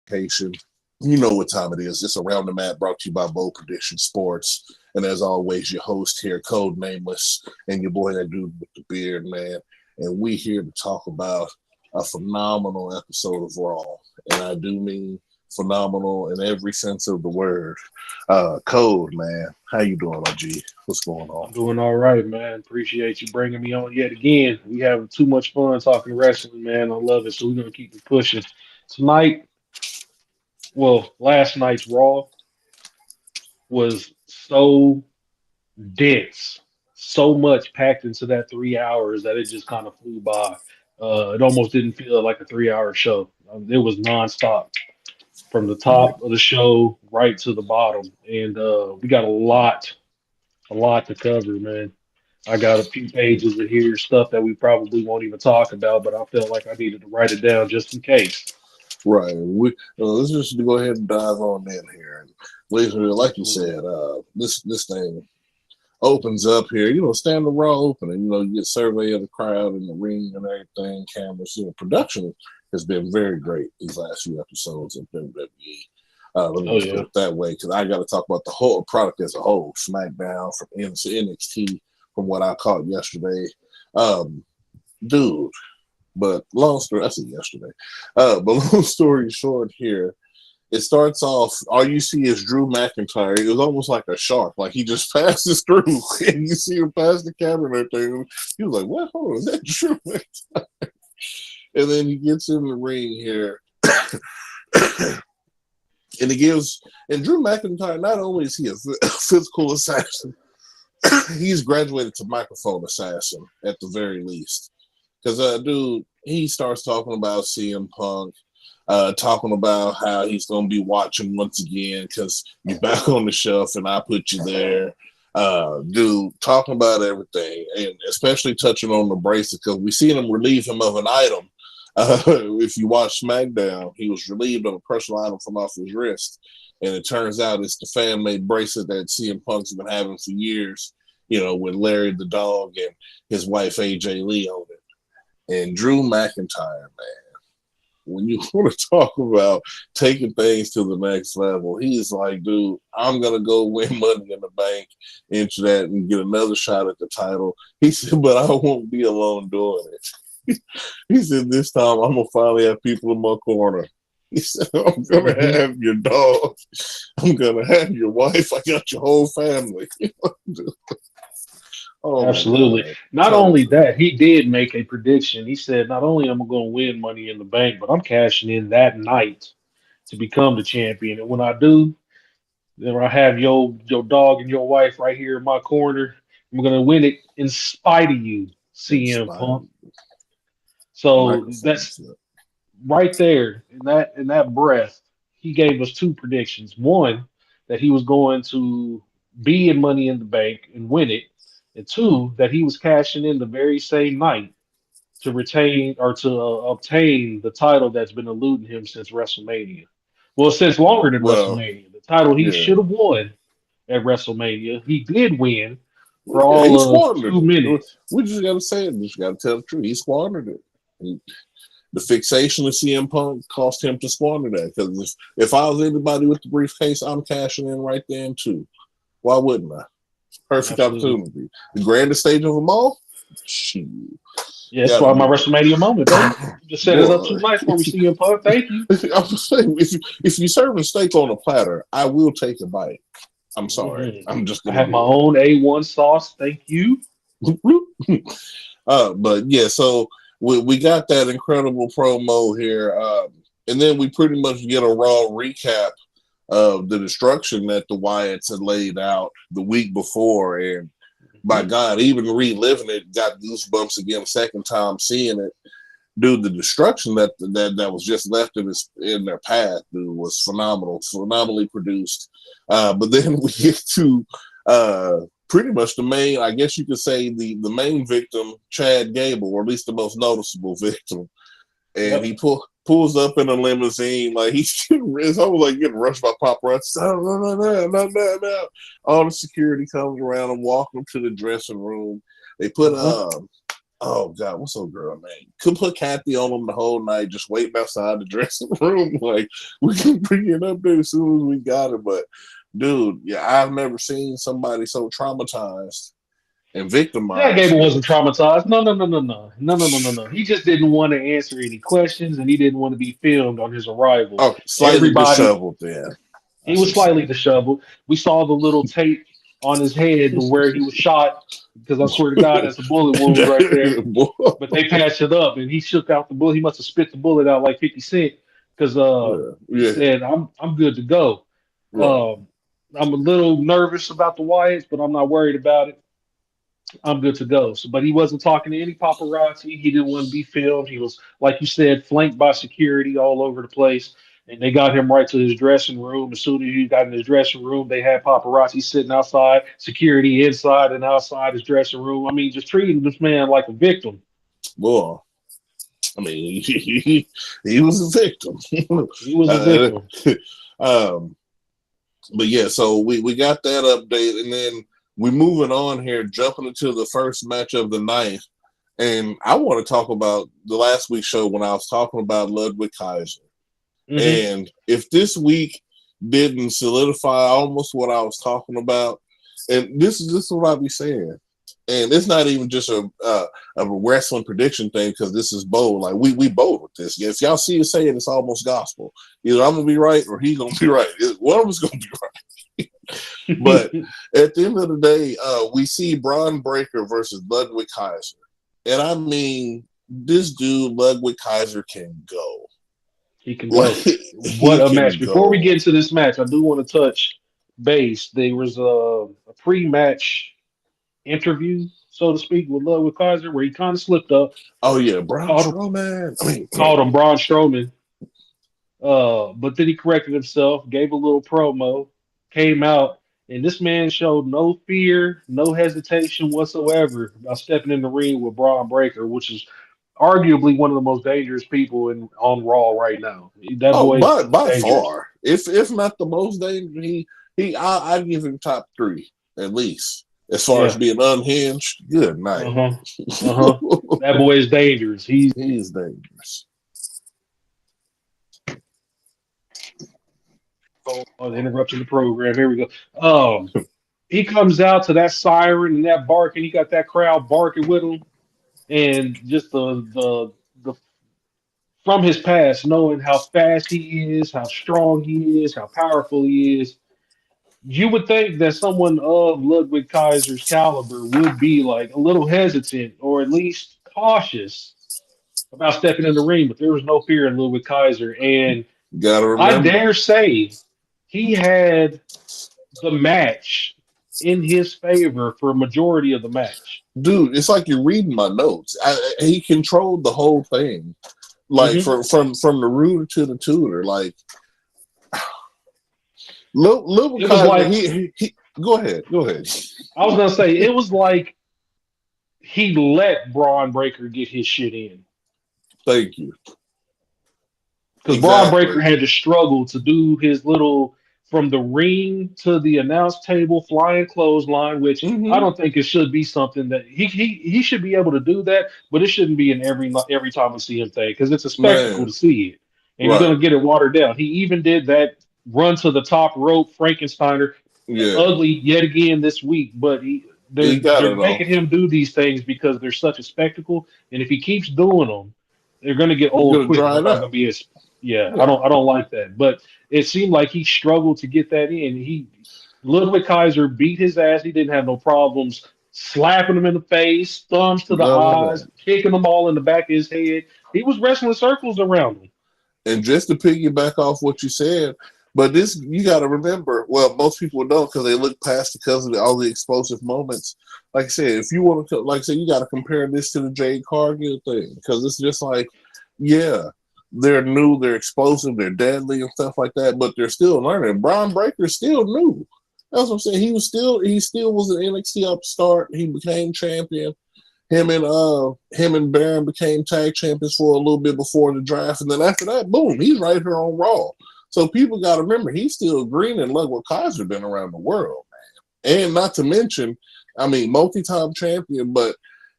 vacation. You know what time it is. It's Around the Mat, brought to you by Bold Prediction Sports. And as always, your host here, Code Nameless, and your boy, that dude with the beard, man. And we here to talk about a phenomenal episode of Raw. And I do mean phenomenal in every sense of the word. Code, man. How you doing, OG? What's going on? I'm doing all right, man. Appreciate you bringing me on yet again. We having too much fun talking wrestling, man. I love it. So we're gonna keep it pushing. Tonight, well, last night's Raw was so dense, so much packed into that 3 hours that it just kind of flew by. It almost didn't feel like a 3 hour show. It was nonstop from the top of the show right to the bottom, and we got a lot to cover, man. I got a few pages of here, stuff that we probably won't even talk about, but I felt like I needed to write it down just in case. Right. Let's just go ahead and dive on in here. And like you Absolutely. said, this thing opens up here. Stand the Raw opening. You get survey of the crowd in the ring and everything. Cameras. Production has been very great these last few episodes of WWE. Let me Oh just put yeah. it that way, because I got to talk about the whole product as a whole. SmackDown from NXT, from what I caught yesterday, um, dude. But long story, I said yesterday. But long story short, here it starts off. All you see is Drew McIntyre. It was almost like a shark, like he just passes through, and you see him pass the camera and everything. He was like, "What? Hold on, is that Drew McIntyre?" And then he gets in the ring here. And he gives, and Drew McIntyre, not only is he a physical assassin, he's graduated to microphone assassin at the very least. Because, dude, he starts talking about CM Punk, talking about how he's going to be watching once again because you're back on the shelf and I put you there. Dude, talking about everything, and especially touching on the bracelet, because we seen him relieve him of an item. If you watch SmackDown, he was relieved of a personal item from off his wrist. And it turns out it's the fan-made bracelet that CM Punk's been having for years, with Larry the Dog and his wife AJ Lee on it. And Drew McIntyre, man, when you want to talk about taking things to the next level, he's like, dude, I'm going to go win Money in the Bank into that and get another shot at the title. He said, but I won't be alone doing it. He said, this time I'm going to finally have people in my corner. He said, I'm going to Hmm. have your dog. I'm going to have your wife. I got your whole family. Oh, my Absolutely. God. Not Talk only to that, he did make a prediction. He said, not only am I going to win Money in the Bank, but I'm cashing in that night to become the champion. And when I do, then I have your dog and your wife right here in my corner. I'm going to win it in spite of you, CM Punk. inspired So microphones. that's right there in that breath. He gave us two predictions. One, that he was going to be in Money in the Bank and win it, and two, that he was cashing in the very same night to retain or to obtain the title that's been eluding him since WrestleMania. Well, since longer than Well, WrestleMania. The title he yeah. should have won at WrestleMania, he did win for Yeah, he all of squandered two it. minutes. We just got to say it. We just got to tell the truth. He squandered it. The fixation of CM Punk cost him to squander that. Because if I was anybody with the briefcase, I'm cashing in right then too. Why wouldn't I? Perfect Absolutely. opportunity. The grandest stage of them all? Shoot. Yeah, that's Gotta why my do WrestleMania moment, baby. it. You just set it up too Boy. nice for me, CM Punk. Thank you. I'm saying, if you serve a steak on a platter, I will take a bite. I'm sorry. Hmm. I'm just I going to have my do it. own A1 sauce. Thank you. But yeah, so we got that incredible promo here, and then we pretty much get a raw recap of the destruction that the Wyatts had laid out the week before, and by Mhm. God, even reliving it, got goosebumps again, second time seeing it. Dude, the destruction that was just left in their path, dude, was phenomenal, phenomenally produced. But then we get to pretty much the main, I guess you could say the main victim, Chad Gable, or at least the most noticeable victim, and Yep. he pulls up in a limousine like it's almost like getting rushed by paparazzi. No, no, no, no, no, no, no. All the security comes around and walk him to the dressing room. They put Uh-huh. oh God, what's old girl name? Could put Kathy on him the whole night, just waiting outside the dressing room. Like, we can bring it up there as soon as we got it. But dude, yeah, I've never seen somebody so traumatized and Chad victimized. Gable wasn't traumatized. No. He just didn't want to answer any questions, and he didn't want to be filmed on his arrival. Oh, slightly Everybody, disheveled then. I he was should say. slightly disheveled. We saw the little tape on his head where he was shot, because I swear to God, that's a bullet wound right there. But they patched it up, and he shook out the bullet. He must have spit the bullet out like 50 Cent, because Yeah, he yeah, said, I'm good to go. right. Um, I'm a little nervous about the Wyatts, but I'm not worried about it. I'm good to go. So, but he wasn't talking to any paparazzi. He didn't want to be filmed. He was, like you said, flanked by security all over the place. And they got him right to his dressing room. As soon as he got in his dressing room, they had paparazzi sitting outside, security inside and outside his dressing room. I mean, just treating this man like a victim. Well, I mean, he was a victim. He was a uh, victim. um, but yeah, so we got that update, and then we moving on here, jumping into the first match of the night. And I want to talk about the last week's show when I was talking about Ludwig Kaiser. Hmm. And if this week didn't solidify almost what I was talking about, and this is what I'll be saying, and it's not even just a wrestling prediction thing because this is bold. Like we bold with this. If y'all see us saying it's almost gospel, either I'm gonna be right or he's gonna be right. One of us gonna be right. But at the end of the day, we see Braun Breaker versus Ludwig Kaiser, and I mean this dude Ludwig Kaiser can go. He can Like go. What he a match. can Before we go. get into this match, I do want to touch base. There was a pre-match interview, so to speak, with Ludwig Kaiser, where he kind of slipped up, Oh yeah, Braun called him, Strowman. I mean, called him Braun Strowman. But then he corrected himself, gave a little promo, came out, and this man showed no fear, no hesitation whatsoever about stepping in the ring with Braun Breaker, which is arguably one of the most dangerous people in on Raw right now. That oh, boy's by dangerous. far, if not the most dangerous, I give him top three at least as far as Yeah. being unhinged. Good night. Uh-huh. Uh-huh. That boy is dangerous. He's dangerous. Oh, interrupting the program. Here we go. He comes out to that siren and that bark, and he got that crowd barking with him, and just the from his past, knowing how fast he is, how strong he is, how powerful he is. You would think that someone of Ludwig Kaiser's caliber would be like a little hesitant or at least cautious about stepping in the ring, but there was no fear in Ludwig Kaiser. And Gotta I remember, dare say he had the match in his favor for a majority of the match. dude. It's like you're reading my notes. He controlled the whole thing, like Hmm. from the rooter to the tutor. Like Lil It was Kaiser, like, he go ahead, go ahead. I was gonna say, it was like he let Braun Breaker get his shit in, Thank you. because Braun Exactly. Breaker had to struggle to do his little from the ring to the announce table flying clothesline, which I Mm-hmm. don't think it should be something that he should be able to do that, but it shouldn't be in every time we see him thing, because it's a spectacle Man, to see it, and you're right. gonna get it watered down. He even did that run to the top rope Frankensteiner, Yeah. ugly yet again this week, but He got they're it though. making him do these things because they're such a spectacle, and if he keeps doing them, they're going to get He's old gonna quick. dry They're it not going to up. be as, yeah. Yeah. I don't like that. But it seemed like he struggled to get that in. Ludwig Kaiser beat his ass. He didn't have no problems slapping him in the face, thumbs to the None of eyes, that. kicking them all in the back of his head. He was wrestling circles around him. And just to piggyback off what you said, but this you got to remember. Well, most people don't because they look past because of all the explosive moments. Like I said, if you want to, like I said, you got to compare this to the Jade Cargill thing because it's just like, yeah, they're new, they're explosive, they're deadly and stuff like that, but they're still learning. Braun Breaker's still new. That's what I'm saying. He still was an NXT upstart. He became champion. Him and Baron became tag champions for a little bit before the draft, and then after that, boom, he's right here on Raw. So people got to remember he's still green and look what Kaiser been around the world, and not to mention, I mean, multi-time champion. But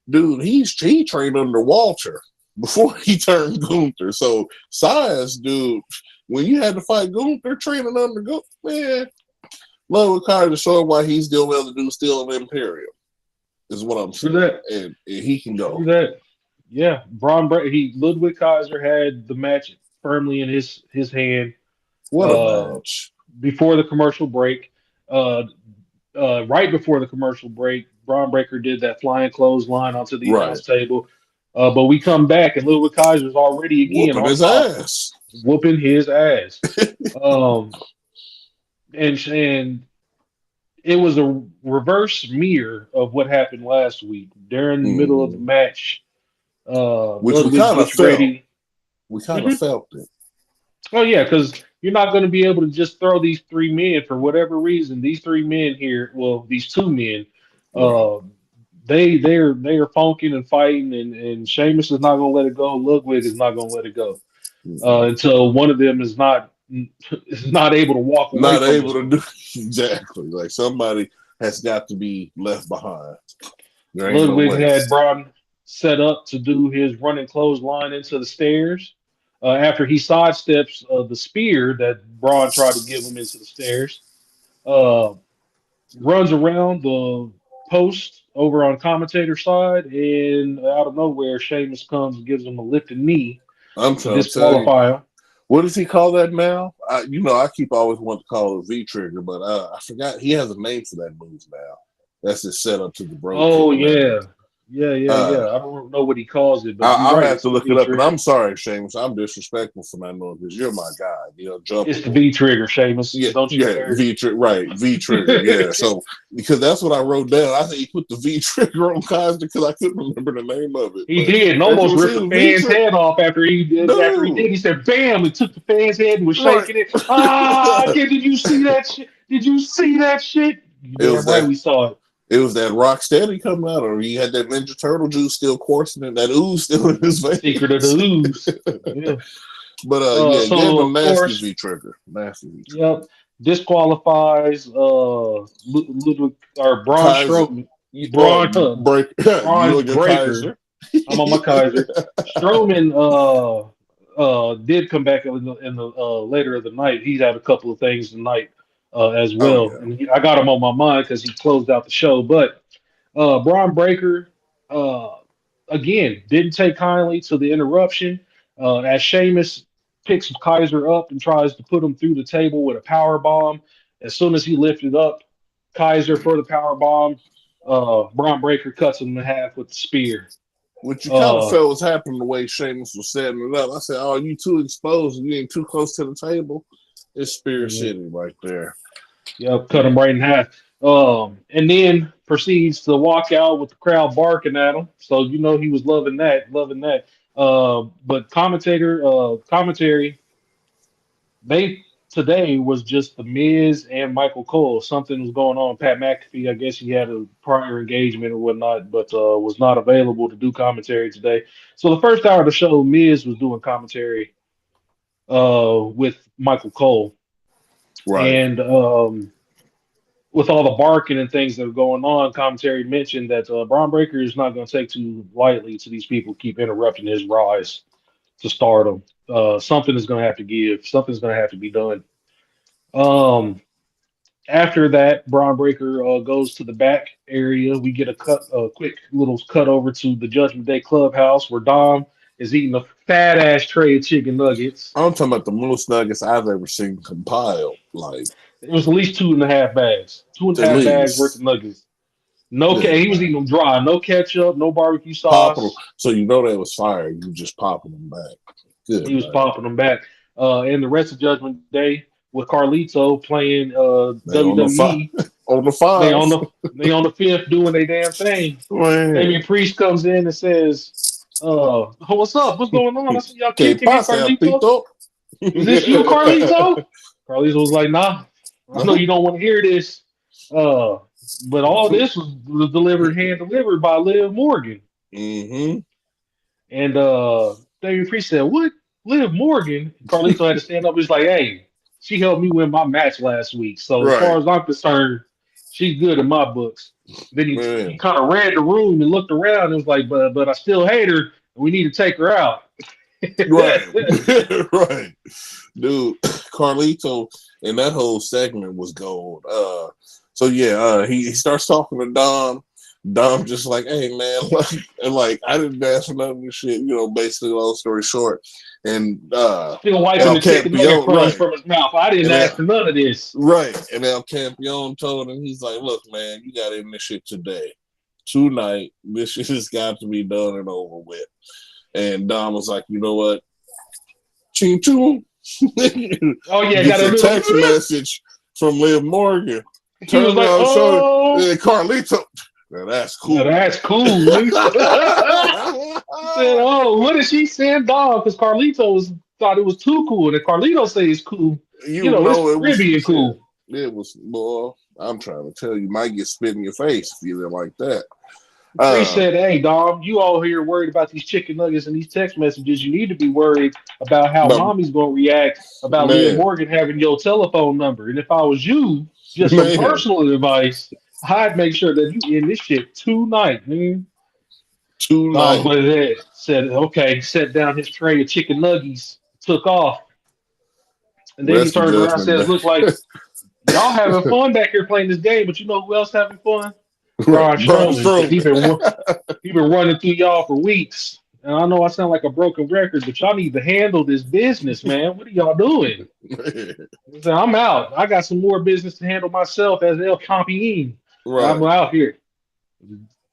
dude, he trained under Walter before he turned Gunther. So size, dude, when you had to fight Gunther, training under Gunther, man, Ludwig Kaiser showing why he's the only other dude still in Imperium. Is what I'm saying. And he can go. Do that. Yeah, Ludwig Kaiser had the match firmly in his hand. What a match! Before the commercial break, right before the commercial break, Braun Breaker did that flying clothesline onto the announce table. But we come back and Ludwig Kaiser's already again whooping his ass. Whooping his ass. And it was a reverse mirror of what happened last week during the middle of the match. Which we kind of felt. We kind of felt it. Oh yeah, because you're not going to be able to just throw these three men for whatever reason. These three men here, well, these two men, they're funking and fighting, and Sheamus is not going to let it go. Ludwig is not going to let it go until one of them is not able to walk away. Not able to do exactly. Like somebody has got to be left behind. Ludwig had Braun set up to do his running clothesline into the stairs. After he sidesteps the spear that Braun tried to give him into the stairs, runs around the post over on commentator side, and out of nowhere, Sheamus comes and gives him a lifted knee. I'm trying to disqualify him. What does he call that now? I keep always wanting to call it a V trigger, but I forgot he has a name for that move now. That's his setup to the broken. Oh yeah. Yeah. I don't know what he calls it, but I'll have to look it up. And I'm sorry, Sheamus. I'm disrespectful for not knowing because you're my guy. Jump. It's the V trigger, Sheamus. Yeah, don't you care? V trigger. Yeah. So because that's what I wrote down. I think he put the V trigger on Kaiser because I couldn't remember the name of it. He did, and almost ripped the fan's head off after he did. No. After he did, he said, "Bam!" and took the fan's head and was shaking it. Did you see that shit? Did you see that shit? We saw it. It was that rock steady coming out, or he had that Ninja Turtle juice still coursing in, that ooze still in his veins. Secret of the ooze. Yeah. But so gave him a nasty V trigger. Nasty V trigger. Yep. Disqualifies Ludwig or Braun Strowman. Braun Breaker. I'm on my Kaiser. Strowman did come back in the later of the night. He's had a couple of things tonight. As well, and I got him on my mind because he closed out the show. But Braun Breaker, again, didn't take kindly to the interruption. As Sheamus picks Kaiser up and tries to put him through the table with a power bomb, as soon as he lifted up Kaiser for the power bomb, Braun Breaker cuts him in half with the spear. Which you kind of felt was happening the way Sheamus was setting it up. I said, "Oh, you too exposed. You ain't too close to the table." It's Spear City right there. Yep, cut him right in half. And then proceeds to walk out with the crowd barking at him. So he was loving that. But commentary, today was just the Miz and Michael Cole. Something was going on. Pat McAfee, I guess he had a prior engagement or whatnot, but was not available to do commentary today. So the first hour of the show, Miz was doing commentary with Michael Cole. Right. And with all the barking and things that are going on, commentary mentioned that Braun Breaker is not going to take too lightly to these people keep interrupting his rise to stardom. Something is going to have to give. Something's going to have to be done. After that, Braun Breaker goes to the back area. We get a quick little cut over to the Judgment Day Clubhouse where Dom is eating a fat ass tray of chicken nuggets. I'm talking about the most nuggets I've ever seen compiled. Like it was at least 2.5 bags. 2.5 bags worth of nuggets. He was eating them dry. No ketchup, no barbecue sauce. So that was fire. You just popping them back. Good. He was popping them back. And the rest of Judgment Day with Carlito playing WWE. On the 5. They on the 5th doing their damn thing. Maybe Priest comes in and says, what's up? What's going on? I said, y'all kicking me, Carlito? Is this you, Carlito? Carlito was like, nah. I know you don't want to hear this. But all this was hand delivered by Liv Morgan. Mm-hmm. And David Priest said, what? Liv Morgan? Carlito had to stand up. He's like, hey, she helped me win my match last week. So as far as I'm concerned, she's good in my books. Then he Man. kind of read the room and looked around and was like, but I still hate her. We need to take her out. Right. Right. Dude, Carlito in that whole segment was gold. So yeah, he starts talking to Dom. Dom just like, hey man, like I didn't ask for none of this shit, basically long story short. And Still wiping El the chicken nugget Campeon, crumbs right. from his mouth. I didn't And ask for none of this. right. And El Campeon told him, he's like, look, man, you got in this shit today. Tonight, this shit has got to be done and over with. And Dom was like, you know what? Ching ching. Oh yeah, Gets got a a little. text message from Liv Morgan. He was Turns like, around, oh, and Carlito. Now that's cool. now that's cool. He said, oh, what did she send Dom? Because thought it was too cool. And Carlito says it's cool. You It's know it was Caribbean cool. It was, boy. I'm trying to tell you, might get spit in your face if you didn't like that. Bree said, hey, Dom, you all here worried about these chicken nuggets and these text messages. You need to be worried about how But mommy's going to react about Leah man, Morgan having your telephone number. And if I was you, just some man, personal advice, I'd make sure that you end this shit tonight, man. Dom tonight. put it in, said, okay, set down his tray of chicken nuggies, took off. And then he Rest of turns around and judgment, says, man. look like y'all having fun back here playing this game, but you know who else having fun? Right, Braun Braun Strowman, because Strowman. he been running through y'all for weeks. And I know I sound like a broken record, but y'all need to handle this business, man. What are y'all doing? He said, I'm out. I got some more business to handle myself as El Champion. I'm Right. out here.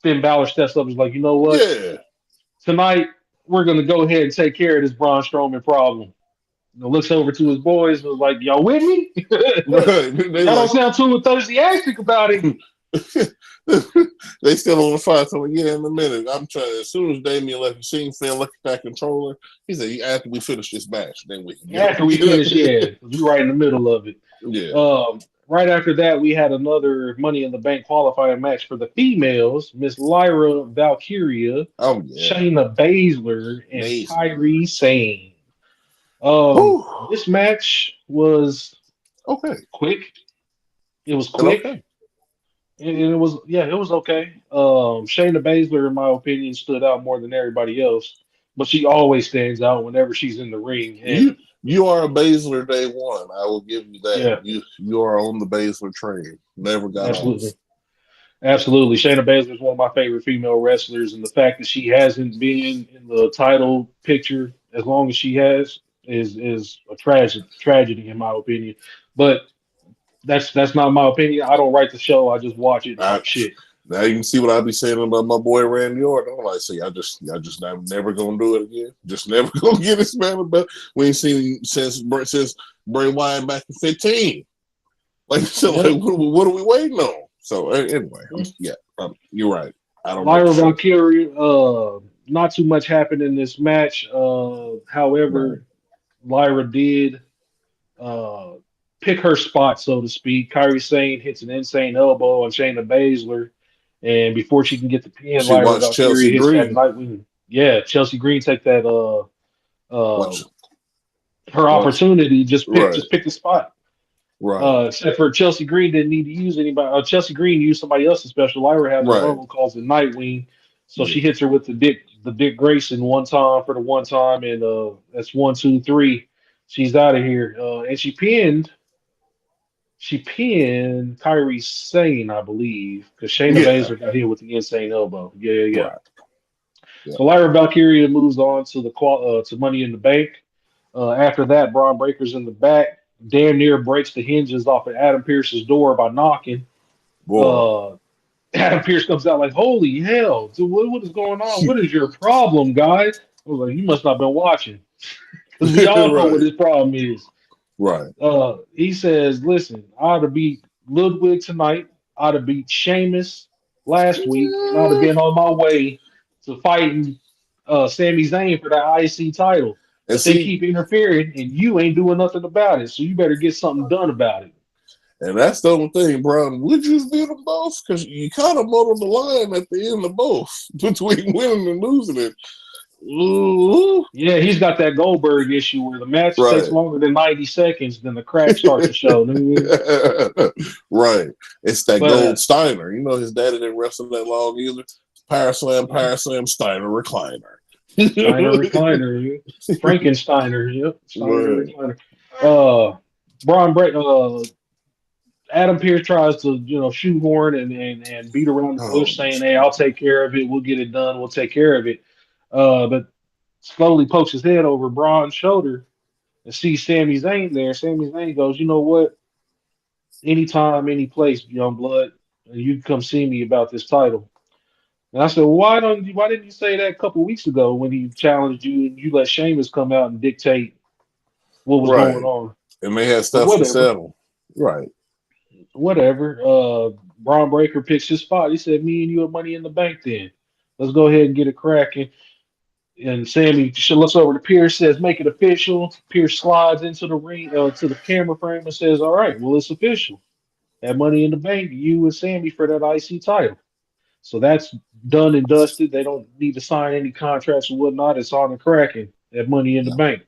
Finn Balor steps up and is like, you know what? Yeah. Tonight, we're going to go ahead and take care of this Braun Strowman problem. Looks over to his boys and was like, y'all with me? Right. Y'all don't sound too enthusiastic about it. They still on the fire. So yeah, in a minute. I'm trying. As soon as Damien left, you seen Finn look at that controller. He said, after we finish this match, then we can After we finish, yeah, 'cause we right in the middle of it. Yeah. Right after that, we had another Money in the Bank qualifying match for the females. Miss Lyra Valkyria, Oh yeah. Shayna Baszler, and Amazing. Kairi Sane. This match was okay. quick. It was quick. Okay. And it was okay. Shayna Baszler, in my opinion, stood out more than everybody else, but she always stands out whenever she's in the ring. And You are a Baszler day one. I will give you that. yeah, You are on the Baszler train. Never got absolutely, off. absolutely. Shayna Baszler is one of my favorite female wrestlers, and the fact that she hasn't been in the title picture as long as she has is a tragedy in my opinion. But that's not my opinion. I don't write the show. I just watch it and talk shit. Now you can see what I be saying about my boy Randy Orton. I'm like, see, I just never gonna do it again. Just never gonna get this man. But we ain't seen him since Bray Wyatt back in 15. Like, so like, what are we waiting on? So anyway, you're right. I don't. Lyra Valkyrie. Not too much happened in this match. However, Lyra did pick her spot, so to speak. Kairi Sane hits an insane elbow on Shayna Baszler, and before she can get the pin, She Lyra watched Valkyrie Chelsea hits that Green. Nightwing. Yeah, Chelsea Green take that Watch. her opportunity. Just pick the spot. Right. Except for Chelsea Green didn't need to use anybody. Chelsea Green used somebody else's special. Lyra has her own, calls it Nightwing. So she hits her with the Dick Grayson one time for the one time, and that's 1, 2, 3. She's out of here. And she pinned Kairi Sane, I believe, because Shayna Baszler got hit with the insane elbow. Yeah. Right. So Lyra Valkyria moves on to the to Money in the Bank. After that, Braun Breaker's in the back, damn near breaks the hinges off of Adam Pearce's door by knocking. Adam Pearce comes out like, "Holy hell! Dude, what is going on? What is your problem, guys?" I was like, "You must not have been watching, because we all know what his problem is." Right. He says, "Listen, I ought to beat Ludwig tonight. I ought to beat Sheamus last week, and I ought to been on my way to fighting Sami Zayn for that IC title. But they keep interfering, and you ain't doing nothing about it. So you better get something done about it." And that's the only thing, Brown. Would you beat them both? Because you kind of modeled the line at the end of both between winning and losing it. Ooh, Yeah, he's got that Goldberg issue where the match takes right. longer than 90 seconds, then the crack starts to show. Right. It's that But gold Steiner. You know his daddy didn't wrestle that long either. Power slam, Steiner recliner. Steiner recliner, Frankensteiner, yep, Steiner Right. recliner. Uh, Braun Break, Adam Pearce tries to, shoehorn and beat around the Oh, bush, saying, "Hey, I'll take care of it. We'll get it done. We'll take care of it." But slowly pokes his head over Braun's shoulder and sees Sami Zayn there. Sami Zayn goes, "You know what? Anytime, any place, young blood, you can come see me about this title." And I said, well, why didn't you say that a couple weeks ago when he challenged you and you let Sheamus come out and dictate what was going right. on? And they had But stuff to whatever, settle. Right. whatever. Braun Breaker picks his spot. He said, "Me and you have money in the bank. Then let's go ahead and get it cracking." And Sammy looks over to Pierce, says, "Make it official." Pierce slides into the ring, to the camera frame, and says, "All right, well, it's official. That money in the bank, you and Sammy for that IC title." So that's done and dusted. They don't need to sign any contracts or whatnot. It's on the cracking. That money in the Yeah. bank.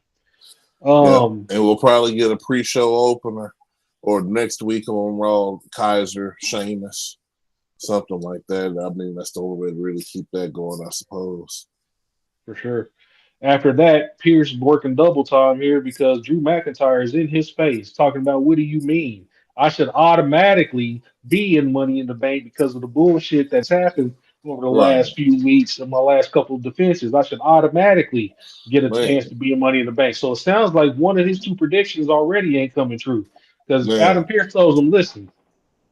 Yeah. Um, And we'll probably get a pre-show opener or next week on Raw, Kaiser, Sheamus, something like that. I mean, that's the only way to really keep that going, I suppose. for sure. After that, Pierce working double time here because Drew McIntyre is in his face talking about, what do you mean? I should automatically be in Money in the Bank because of the bullshit that's happened over the Right. last few weeks and my last couple of defenses. I should automatically get a chance Man. to be in Money in the Bank. So it sounds like one of his two predictions already ain't coming true because Adam Man. Pierce tells him, listen,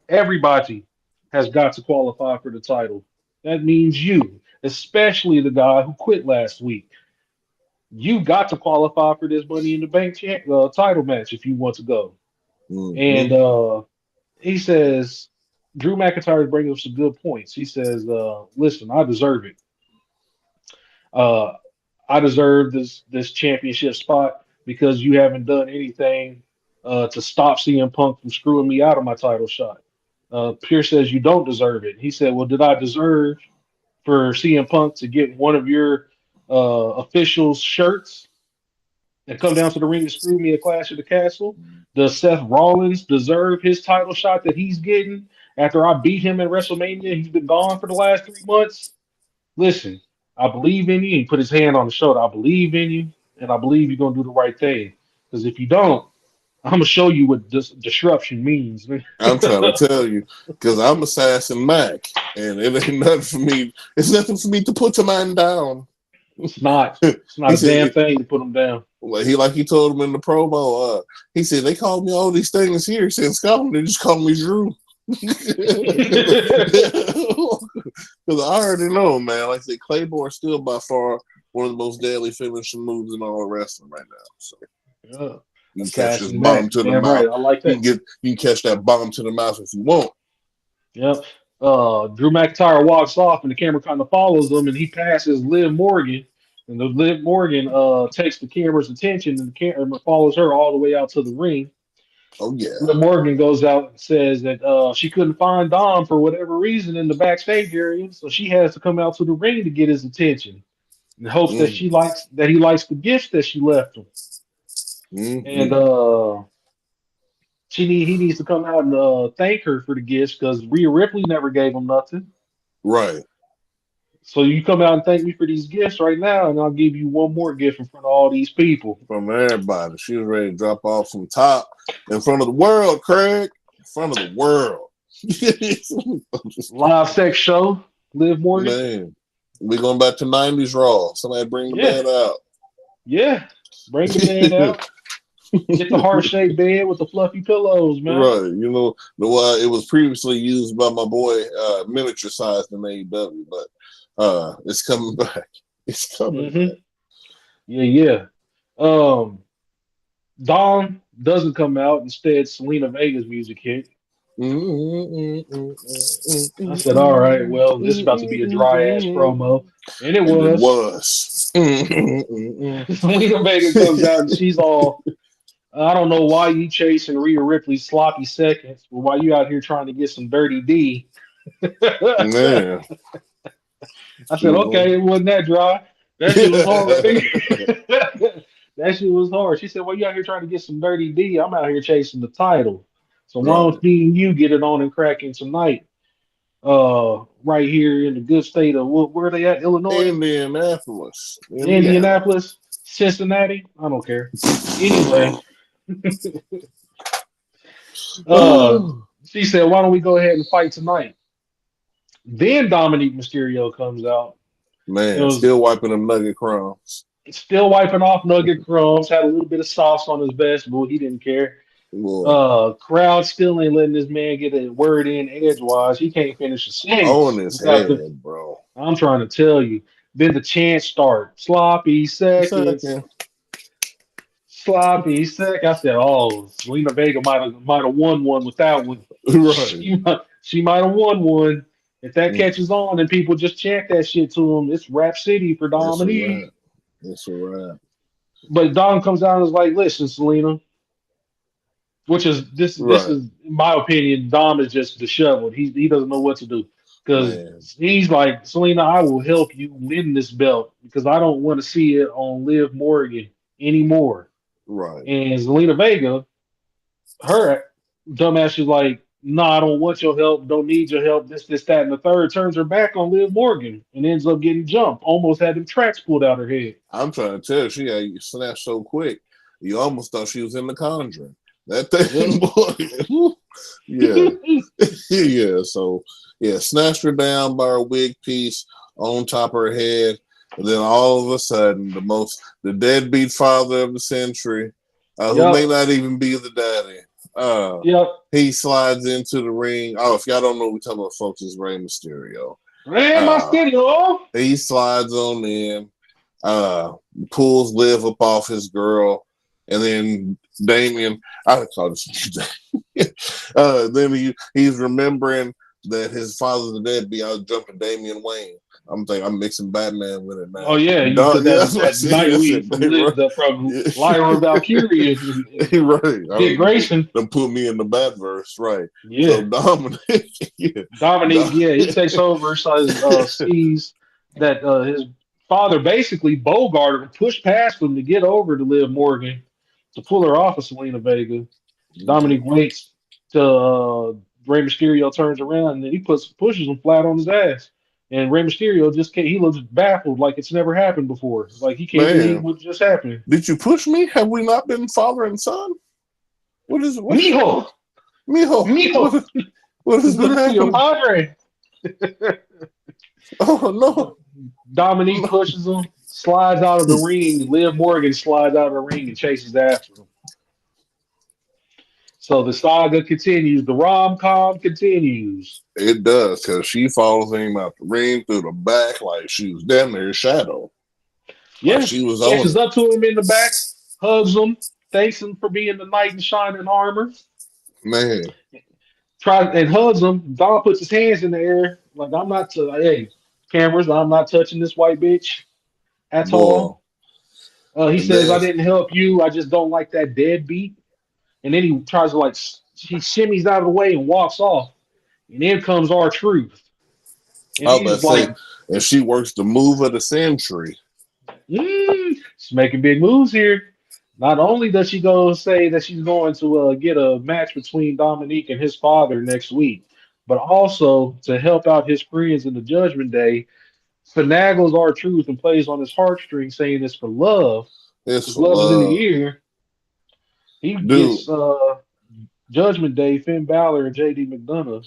everybody has got to qualify for the title. That means you, especially the guy who quit last week. You got to qualify for this Money in the Bank title match if you want to go. Mm-hmm. And he says, Drew McIntyre is bringing up some good points. He says, listen, I deserve it. Uh, I deserve this championship spot because you haven't done anything to stop CM Punk from screwing me out of my title shot. Pierce says you don't deserve it. He said, well, did I deserve for CM Punk to get one of your officials' shirts and come down to the ring and screw me at Clash of the Castle? Does Seth Rollins deserve his title shot that he's getting after I beat him at WrestleMania? He's been gone for the last 3 months. Listen, I believe in you. He put his hand on the shoulder. I believe in you, and I believe you're gonna do the right thing. Because if you don't, I'm gonna show you what disruption means. I'm trying to tell you, because I'm Assassin Mac, and it ain't nothing for me. It's nothing for me to put a man down. It's not. It's not He a damn said, thing to put him down. like he told him in the promo. He said they called me all these things here. He said in Scotland they just call me Drew. Because I already know, man. Like I said, Claymore is still by far one of the most deadly finishing moves in all wrestling right now. So Yeah. you can catch this Assassin bomb Mac. to the Damn right. mouth. I like that. You can catch that bomb to the mouth if you want. Yep. Drew McIntyre walks off, and the camera kind of follows him, and he passes Liv Morgan, and the Liv Morgan takes the camera's attention, and the camera follows her all the way out to the ring. Oh yeah. Liv Morgan goes out and says that she couldn't find Dom for whatever reason in the backstage area, so she has to come out to the ring to get his attention, in hopes that Mm. he likes the gifts that she left him, and Mm-hmm. he needs to come out and thank her for the gifts because Rhea Ripley never gave him nothing. Right. So you come out and thank me for these gifts right now, and I'll give you one more gift in front of all these people. From everybody. She was ready to drop off from top in front of the world, Craig. In front of the world. Live sex show, Liv Morgan. Man. We going back to 90s Raw. Somebody bring the Yeah, bed out. yeah. Bring the bed out. Get the heart shaped bed with the fluffy pillows, man. Right. You know, it was previously used by my boy, miniature sized in AEW, but it's coming back. It's coming hmm back. Yeah, yeah. Um, Dawn doesn't come out. Instead, Selena Vega's music hit. I said, all right, well, this is about to be a dry ass promo. And it And it was. was. Selena Vega comes out and she's all, I don't know why you chasing Rhea Ripley's sloppy seconds, but why you out here trying to get some dirty D. I Man. said, okay, it wasn't that dry. That shit was hard. That shit was hard. She said, "Well, you out here trying to get some dirty D. I'm out here chasing the title. So why Right. don't me and you get it on and cracking tonight? Right here in the good state of where are they at? Illinois, Indianapolis, Indiana. Indianapolis, Cincinnati. I don't care. Anyway, uh, she said, "Why don't we go ahead and fight tonight?" Then Dominique Mysterio comes out. It Man, was still wiping them nugget crumbs. still wiping off nugget crumbs. Had a little bit of sauce on his vest, but he didn't care. Boy, Crowd still ain't letting this man get a word in edgewise. He can't finish a on sentence his without the. head, bro. I'm trying to tell you. Then the chants start. Second. Sloppy seconds. I said, "Oh, Selena Vega might have won one with that one. Right. She might have won one. If that Mm, catches on and people just chant that shit to him, it's Rap City for It's a Dominique." wrap. It's a wrap. But Dom comes out and is like, "Listen, Selena," which is this Right. is in my opinion, Dom is just disheveled. He doesn't know what to do because Man. he's like, "Selena, I will help you win this belt because I don't want to see it on Liv Morgan anymore." Right. And Selena Vega, her dumbass is like, "No, I don't want your help. Don't need your help. This, that, and the third." Turns her back on Liv Morgan and ends up getting jumped. Almost had them tracks pulled out her head. I'm trying to tell you, she had you snatched so quick. You almost thought she was in the Conjuring. That Yep. thing, boy. Yeah. Yeah. So, yeah, snatched her down by her wig piece on top of her head. And then all of a sudden, the deadbeat father of the century, who Yep. may not even be the daddy, Yep. he slides into the ring. Oh, if y'all don't know what we're talking about, folks, it's Rey Mysterio. Ran my Uh, studio. he slides on in, uh, pulls Liv up off his girl, and then Damien, I call this then he's remembering that his father's the deadbeat. I was jumping Damian Wayne. I'm thinking I'm mixing Batman with it Oh now. yeah, you Dog, put yeah, that that's what I that said. I Nightwing said, from they right. Lyra Valkyria and Right. Dick Grayson. Them put me in the Batverse, right. So Yeah, Dominic, yeah. Dominique. Dom- Yeah, he takes over. So sees that his father basically bogarted and pushed past him to get over to Liv Morgan to pull her off of Selena Vega. Dominic waits till Rey Mysterio turns around and then he pushes him flat on his ass. And Rey Mysterio just can't, he looks baffled like it's never happened before. Like he can't believe Man, what just happened. did you push me? Have we not been father and son? What's Mijo, Mijo? Mijo, What has been look to your happening? padre. Oh no. Dominique pushes him, slides out of the ring. Liv Morgan slides out of the ring and chases after him. So the saga continues. The rom com continues. It does, because she follows him out the ring through the back like she was damn near his shadow. Like Yeah, she was on chases it. up to him in the back, hugs him, thanks him for being the knight in shining armor. Man, Tries and hugs him. Don puts his hands in the air like I'm not. Hey, cameras, I'm not touching this white bitch at boy. all. He And says, "I then didn't help you. I just don't like that deadbeat." And then he tries to he shimmies out of the way and walks off. And then comes our truth, and I was about to he's say, like, and she works the move of the century. she's making big moves here. Not only does she go say that she's going to get a match between Dominique and his father next week, but also to help out his friends in the Judgment Day, finagles our truth and plays on his heartstrings, saying it's for love, It's because for love is in the love. air. He Dude, gets Judgment Day, Finn Balor, and JD McDonough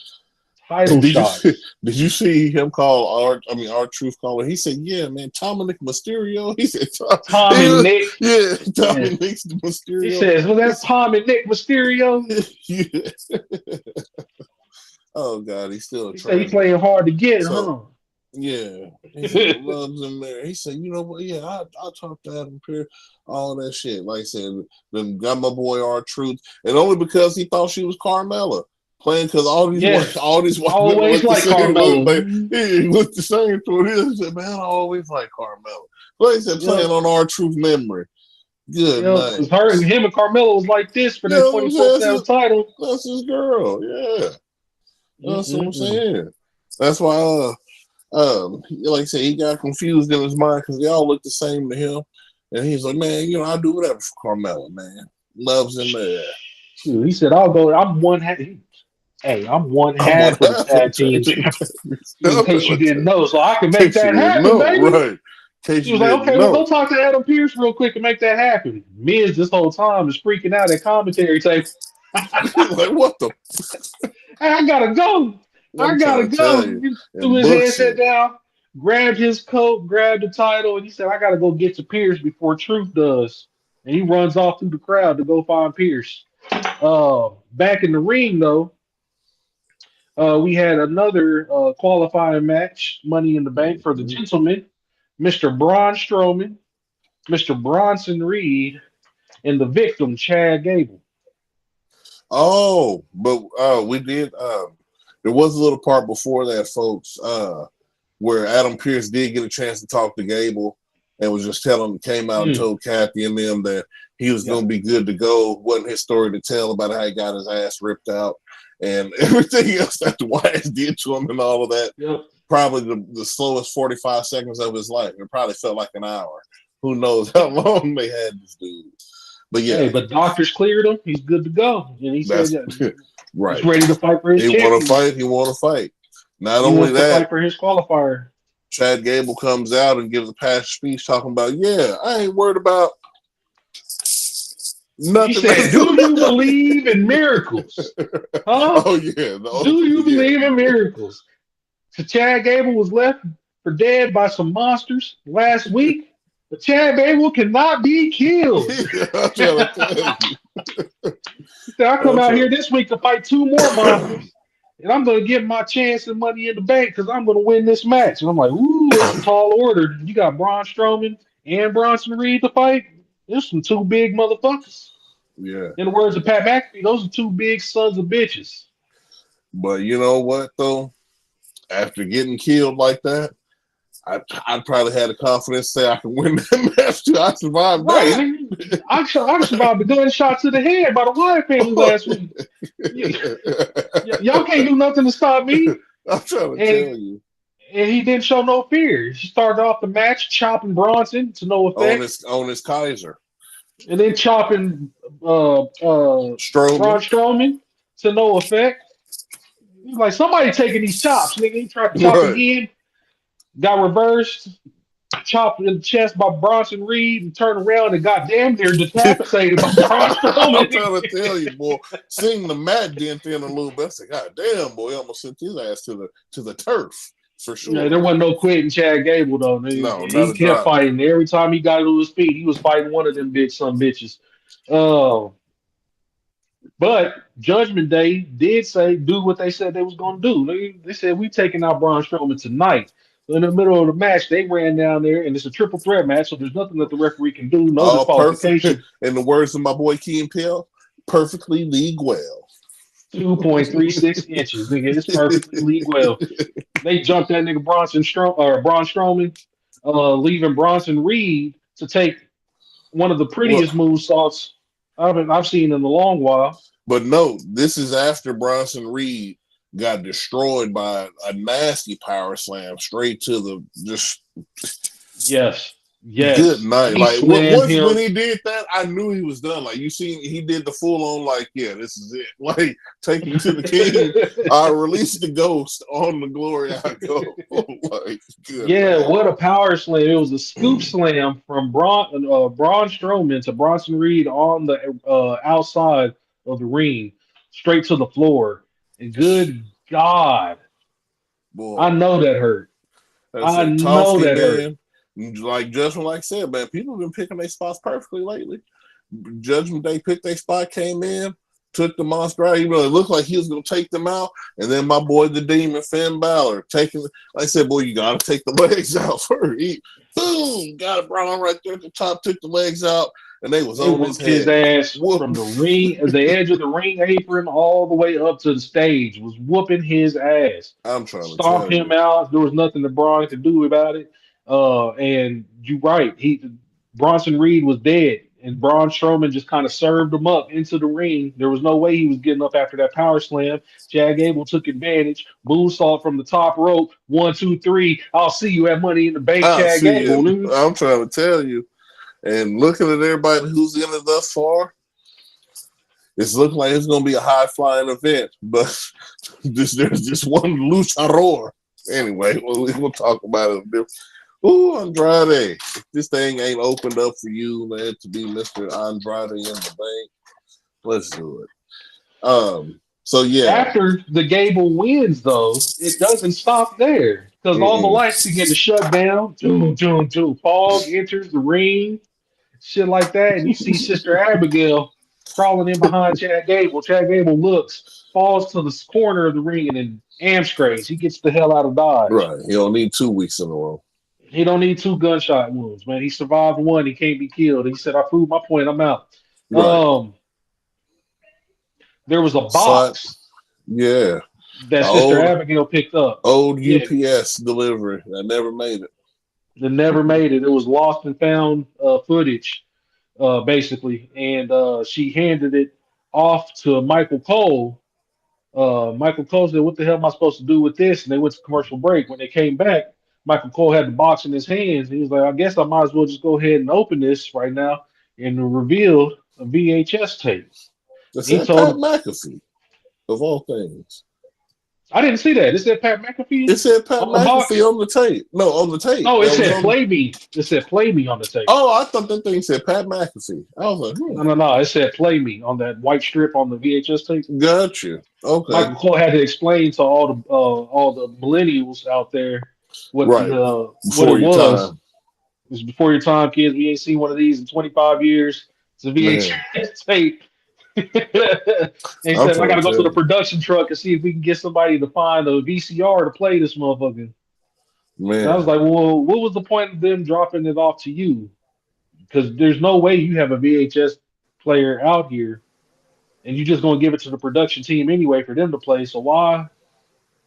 title did you shots. did you see him call our truth caller? He said, "Yeah, man, Dominic Mysterio." He said, Tom and Nick. "Yeah, Yeah. Dominic He Mysterio." says, "Well, that's Tom and Nick Mysterio." Yeah. Oh God, he's still He said he trying to. playing hard to get, So huh? yeah, he said the love's in there. He said, "You know what? Yeah, I talked to Adam Pearce, all that shit." Like I said, then got my boy our truth, and only because he thought she was Carmella. Playing because Yeah, all these white women always look the like same. Carmelo. He looked the same to it. He said, "Man, I always like Carmella." Like I said, Yep, playing on our truth memory. Good yep. night. Because her and him and Carmelo was like this for You that know what I'm 24/7 saying? title. That's his girl. Yeah, that's what I'm Mm-mm-mm. saying. That's why Like I said, he got confused in his mind because they all look the same to him, and he's like, man, I'll do whatever for Carmella, man. Loves him there. Shoot, he said, "I'll go. I'm one half. Hey, I'm one I'm one half of the half of the tag tag team team. champ. In case you didn't know, so I can In make case you that didn't happen, know, baby." right? In case He you was like, didn't "Okay, well, go know. talk to Adam Pierce real quick and make that happen." Miz this whole time is freaking out at commentary, saying, Like, what the? "Hey, I gotta go. I I'm gotta trying to tell go." you. He threw And his Book headset said, down, grabbed his coat, grabbed the title, and he said, "I gotta go get to Pierce before Truth does." And he runs off through the crowd to go find Pierce. Back in the ring, though, we had another qualifying match, Money in the Bank for the mm-hmm. gentlemen, Mr. Braun Strowman, Mr. Bronson Reed, and the victim, Chad Gable. Oh, but we did. There was a little part before that, folks, where Adam Pierce did get a chance to talk to Gable and was just came out and told Kathy and them that he was going to be good to go. Wasn't his story to tell about how he got his ass ripped out and everything else that the Wyatts did to him and all of that. Yep. Probably the slowest 45 seconds of his life. It probably felt like an hour. Who knows how long they had this dude. But yeah. Hey, but doctors cleared him. He's good to go. And he said right. he's ready to fight for his He championship. want to fight. He want to fight. Not he only wants that, to fight for his qualifier. Chad Gable comes out and gives a past speech talking about, yeah, I ain't worried about nothing. He said, "Do you believe in miracles? Huh? Oh, yeah. Do you believe in miracles?" So Chad Gable was left for dead by some monsters last week, but Chad Gable cannot be killed. I'm trying to tell you. He said, "I come out here this week to fight two more monsters, and I'm going to get my chance and Money in the Bank because I'm going to win this match." And I'm like, "Ooh, that's a tall order. You got Braun Strowman and Bronson Reed to fight. There's some two big motherfuckers." Yeah. In the words of Pat McAfee, those are two big sons of bitches. But you know what, though? After getting killed like that, I probably had the confidence to say I can win that match too. I survived that. I survived the gunshot to the head by the Wyatt family last week. Y'all can't do nothing to stop me. I'm trying to tell you. And he didn't show no fear. He started off the match chopping Bronson to no effect. On his Kaiser. And then chopping Braun Strowman to no effect. He's like, somebody taking these chops. Nigga, he tried to chop again. Got reversed. Chopped in the chest by Bronson Reed and turned around and got damn near decapitated by Braun Strowman. I'm trying to tell you, boy. Seeing the mat dent in a little bit, I said, God damn, boy, almost sent his ass to the turf. For sure. Yeah, there wasn't no quitting Chad Gable though. He kept fighting. Every time he got to his feet, he was fighting one of them big son bitches. But Judgment Day did say do what they said they was gonna do. They said we taking out Braun Strowman tonight. So in the middle of the match, they ran down there, and it's a triple threat match, so there's nothing that the referee can do. No disqualification. In the words of my boy Key and Peele, perfectly league well. 2.36 inches, nigga. It's perfectly league well. They jumped that nigga Braun Strowman, leaving Bronson Reed to take one of the prettiest moonsaults I've seen in a long while. But no, this is after Bronson Reed got destroyed by a nasty power slam straight to the just. Yes. Good night. Like when he did that, I knew he was done. Like you seen, he did the full on. Like this is it. Like take me to the king. I released the ghost on the glory. I go. Like good. Yeah, what a power slam! It was a scoop slam from Braun Strowman to Bronson Reed on the outside of the ring, straight to the floor. And good God, boy, I know that hurt. I know that hurt. Like Judgment, like I said, man, people have been picking their spots perfectly lately. Judgment Day picked their spot, came in, took the monster out. Even though it looked like he was going to take them out. And then my boy, the Demon, Finn Balor, like I said, boy, you got to take the legs out first. He, boom, got it Braun right there at the top, took the legs out, and they was over his ass from the ring, the edge of the ring apron all the way up to the stage, was whooping his ass. I'm trying to stomp him out. There was nothing that Braun could do about it. And you're right. Bronson Reed was dead. and Braun Strowman just kind of served him up into the ring. There was no way he was getting up after that power slam. Chad Gable took advantage. Moonsault from the top rope. 1, 2, 3. I'll see you at Money in the Bank, I Chad see Gable. it. Nigga. I'm trying to tell you. And looking at everybody who's in it thus far, it's looking like it's going to be a high-flying event. But there's just one luchador. Anyway, we'll talk about it a bit. Ooh, Andrade. If this thing ain't opened up for you, man, to be Mr. Andrade in the bank, let's do it. So, yeah. After the Gable wins, though, it doesn't stop there because all the lights begin to shut down. Doom, doom, doom. Fog enters the ring, shit like that, and you see Sister Abigail crawling in behind Chad Gable. Chad Gable looks, falls to the corner of the ring, and then hamstrings. He gets the hell out of Dodge. Right. He don't need 2 weeks in a row. He don't need 2 gunshot wounds, man. He survived 1. He can't be killed. He said, "I proved my point. I'm out." Right. There was a box. Yeah. That Sister Abigail picked up. Old UPS delivery that never made it. That never made it. It was lost and found footage, basically, and she handed it off to Michael Cole. Michael Cole said, "What the hell am I supposed to do with this?" And they went to commercial break. When they came back, Michael Cole had the box in his hands. He was like, "I guess I might as well just go ahead and open this right now and reveal a VHS tape." That's He Pat told him, McAfee, of all things. I didn't see that. It said Pat McAfee. It said Pat McAfee on the tape. No, on the tape. No, it said "Play Me." It said "Play Me" on the tape. Oh, I thought that thing said Pat McAfee. I was like, No. It said "Play Me" on that white strip on the VHS tape. Gotcha. Okay. Michael Cole had to explain to all the millennials out there what it was. It was before your time, kids. We ain't seen one of these in 25 years. It's a VHS tape. And he said, "I got to go to the production truck and see if we can get somebody to find a VCR to play this motherfucker." Man. And I was like, "Well, what was the point of them dropping it off to you? Because there's no way you have a VHS player out here, and you're just going to give it to the production team anyway for them to play. So why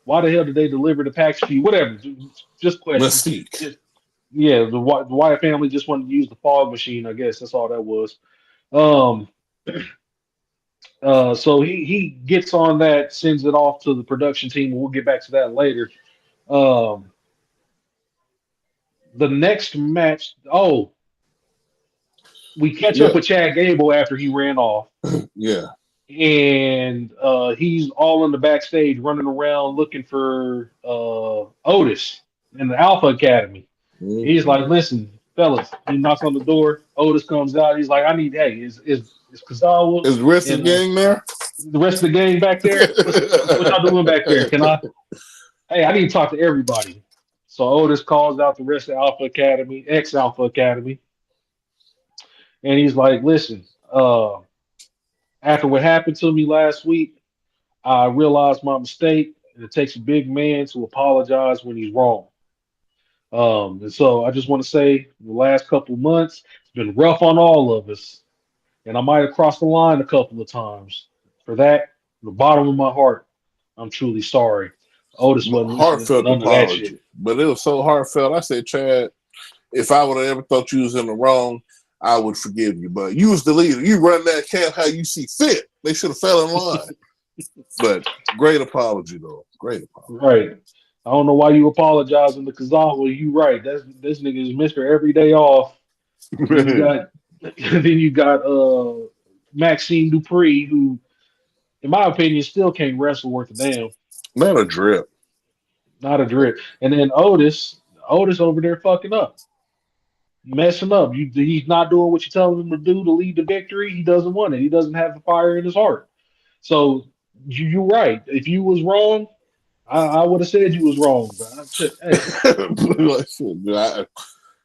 the hell did they deliver the package to you? Whatever, just question." Yeah, the Wyatt family just wanted to use the fog machine. I guess that's all that was. So he gets on that, sends it off to the production team. We'll get back to that later. The next match, we catch up with Chad Gable after he ran off. Yeah. And he's all in the backstage running around looking for Otis in the Alpha Academy. Mm-hmm. He's like, "Listen, fellas," he knocks on the door. Otis comes out. He's like, is Kazawa? Is the rest of the gang there? The rest of the gang back there? What y'all doing back there? I need to talk to everybody. So Otis calls out the rest of Alpha Academy, ex-Alpha Academy. And he's like, "Listen, after what happened to me last week, I realized my mistake. And it takes a big man to apologize when he's wrong. And so I just want to say the last couple of months, it's been rough on all of us. And I might have crossed the line a couple of times. For that, from the bottom of my heart, I'm truly sorry." Otis wasn't heartfelt apology, but it was so heartfelt. I said, "Chad, if I would have ever thought you was in the wrong, I would forgive you. But you was the leader. You run that camp how you see fit. They should have fell in line." But great apology, though. Great apology. Right. I don't know why you apologizing to Kazawa. You right. This nigga is Mr. Every Day Off. Then you got Maxine Dupree, who, in my opinion, still can't wrestle worth a damn. Not a drip. And then Otis over there fucking up. Messing up. He's not doing what you're telling him to do to lead the victory. He doesn't want it. He doesn't have the fire in his heart. So you're right. If you was wrong, I would have said you was wrong. But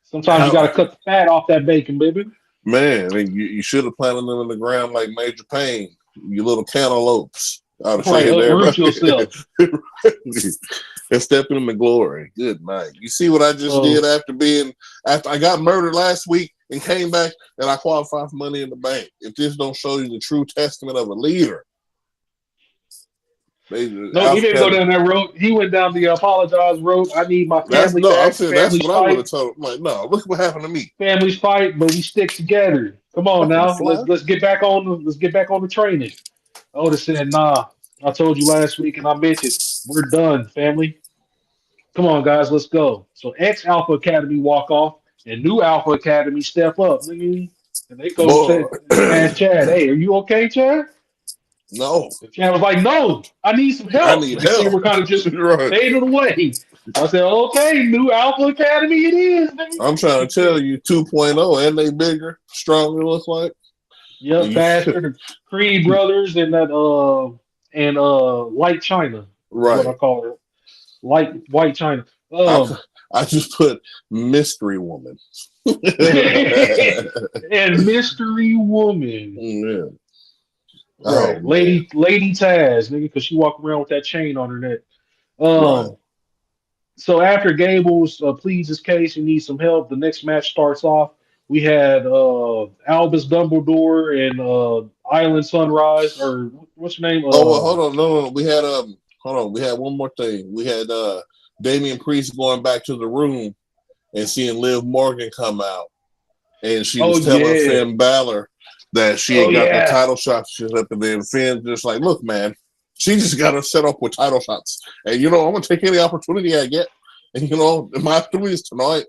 sometimes you got to cut the fat off that bacon, baby. Man, you should have planted them in the ground like Major Payne. You little cantaloupes. Root yourself. And step in the glory. Good night. You see what I just did after I got murdered last week and came back and I qualified for Money in the Bank. If this don't show you the true testament of a leader. No, he didn't go down that road. He went down the apologize road. I need my That's family no. I'm back. saying that's Families what I would have fight. told him. Like, no, look what happened to me. Families fight, but we stick together. Come on Fucking now. fly. Let's get back on the training. Otis said, nah. I told you last week and I meant it. We're done, family. Come on, guys, let's go. So ex Alpha Academy walk off and new Alpha Academy step up. And they go Boy, ask Chad, hey, are you okay, Chad? no, And Chad was like, no, I need some I help. need And they help. were kind of just Right. fading away. I said, okay, new Alpha Academy it is. I'm trying to tell you, 2.0, and they bigger, stronger. Look like. Yep, faster. The Creed Brothers and that Light China is what I Right. call it. White China. I just put mystery woman. And Mystery Woman. Yeah. Right. Oh man. Lady Taz, nigga, because she walked around with that chain on her neck. Right. So after Gables pleads his case and needs some help, the next match starts off. We had Albus Dumbledore and Island Sunrise, or what's your name? Oh well, hold on, no. We had hold on. We had one more thing. We had Damian Priest going back to the room and seeing Liv Morgan come out, and she Oh was telling yeah. Finn Balor that she had got the title shots up, and then Finn just like, look, man, she just got to set up with title shots, and I'm gonna take any opportunity I get, and my 3 is tonight,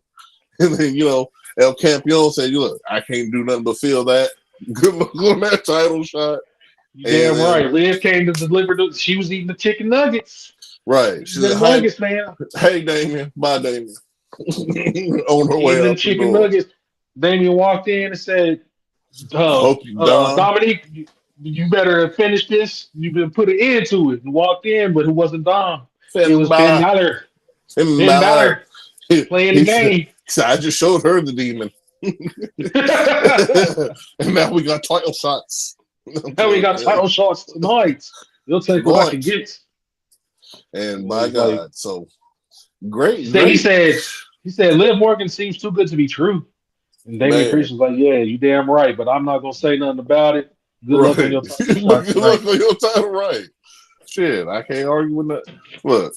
and then El Campeon said, look, I can't do nothing but feel that. Good luck on that title shot. You damn right. Liv came to deliver. She was eating the chicken nuggets. Right. She The said, nuggets, man. Hey, Damien. Bye, Damien. On her way Eating the out the chicken door. nuggets. Damien walked in and said, I hope you done. Dominique, you better finish this. You better put an end to it. And walked in, but it wasn't Dom. It was Ben Balor. Ben Balor playing the game. So I just showed her the demon. And now we got title shots. Now we got title shots tonight. You'll take what I can get. And my God, so great. He said, Liv Morgan seems too good to be true. And Damian Priest was like, yeah, you damn right, but I'm not going to say nothing about it. Good luck on your title shot. Good luck on your title, right. Shit, I can't argue with that. Look,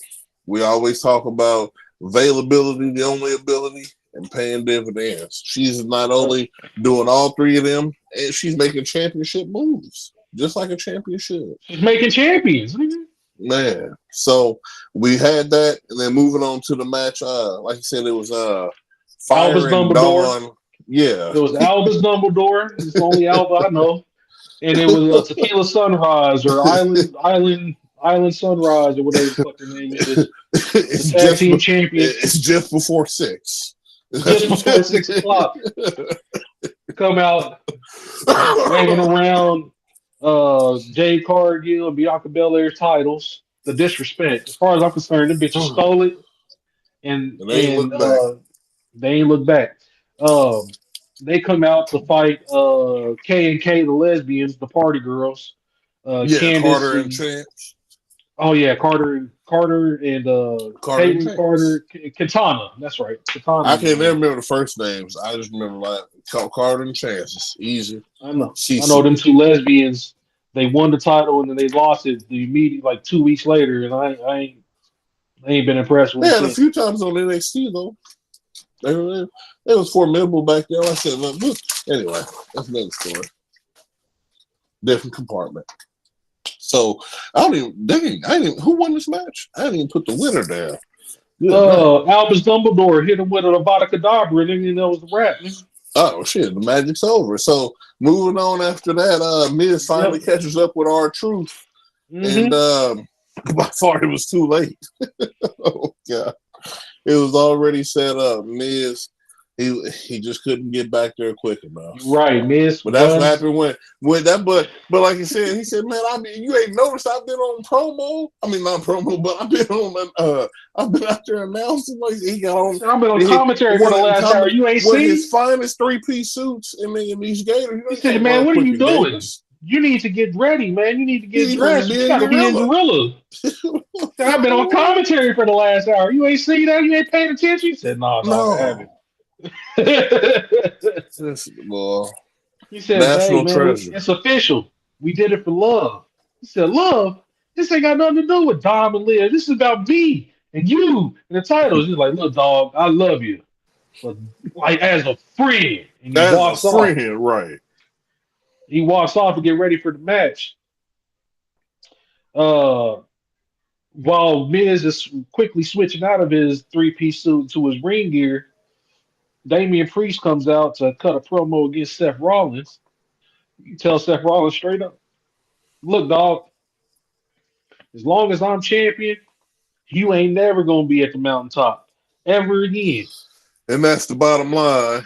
we always talk about availability, the only ability, and paying dividends. She's not only doing all 3 of them, and she's making championship moves, just like a championship. She's making champions. Man, so we had that, and then moving on to the match. Like you said, it was Albus Dumbledore. Yeah, it was Albus Dumbledore. It's the only Alba I know, and it was Tequila Sunrise or Island Sunrise or whatever the fuck their name is. It's tag team champion. It's just before 6. Just before 6 o'clock. Come out waving around Jade Cargill and Bianca Belair's titles. The disrespect. As far as I'm concerned, the bitches stole it. And they ain't look back. They come out to fight K and K, the lesbians, the party girls. Candace Carter and Chance. Oh yeah, Carter and Caitlin Carter, Katana. That's right, Katana. I can't remember the first names. I just remember like Carter and Chance. It's easy. I know. I know them 2 lesbians. They won the title and then they lost it the immediate like 2 weeks later, and I ain't been impressed with. They had a few times on NXT though. It was formidable back there. Like I said, look. Anyway, that's another story. Different compartment. So I didn't even. Who won this match? I didn't even put the winner down. Albus Dumbledore hit him with an Avada Kedavra, and then that was the wrap. Oh shit, the magic's over. So moving on after that, Miz finally catches up with R-Truth, and by far it was too late. Oh god, it was already set up. Miz, he just couldn't get back there quick enough. Right, Miz. But that's what happened when that. But like he said, man, you ain't noticed I've been on promo. I mean, not promo, but I've been on. I've been out there announcing like he got on. I've been on commentary for the last hour. You ain't seen his finest 3-piece suits and these gators. He said, man, what are you doing? Gators. You need to get ready, man. You need to get dressed. You gotta be in Gorilla. I've been on commentary for the last hour. You ain't seen that? You ain't paying attention? He said, no, I haven't. Well, he said, hey, man, it's official. We did it for love. He said, love? This ain't got nothing to do with Dom and Liv. This is about me and you and the titles. He's like, look, dog, I love you, but like as a friend. And he As a walks off. friend, right? He walks off to get ready for the match. Uh, while Miz is quickly switching out of his three-piece suit to his ring gear, Damian Priest comes out to cut a promo against Seth Rollins. You tell Seth Rollins straight up, look, dog, as long as I'm champion, you ain't never gonna be at the mountaintop ever again. And that's the bottom line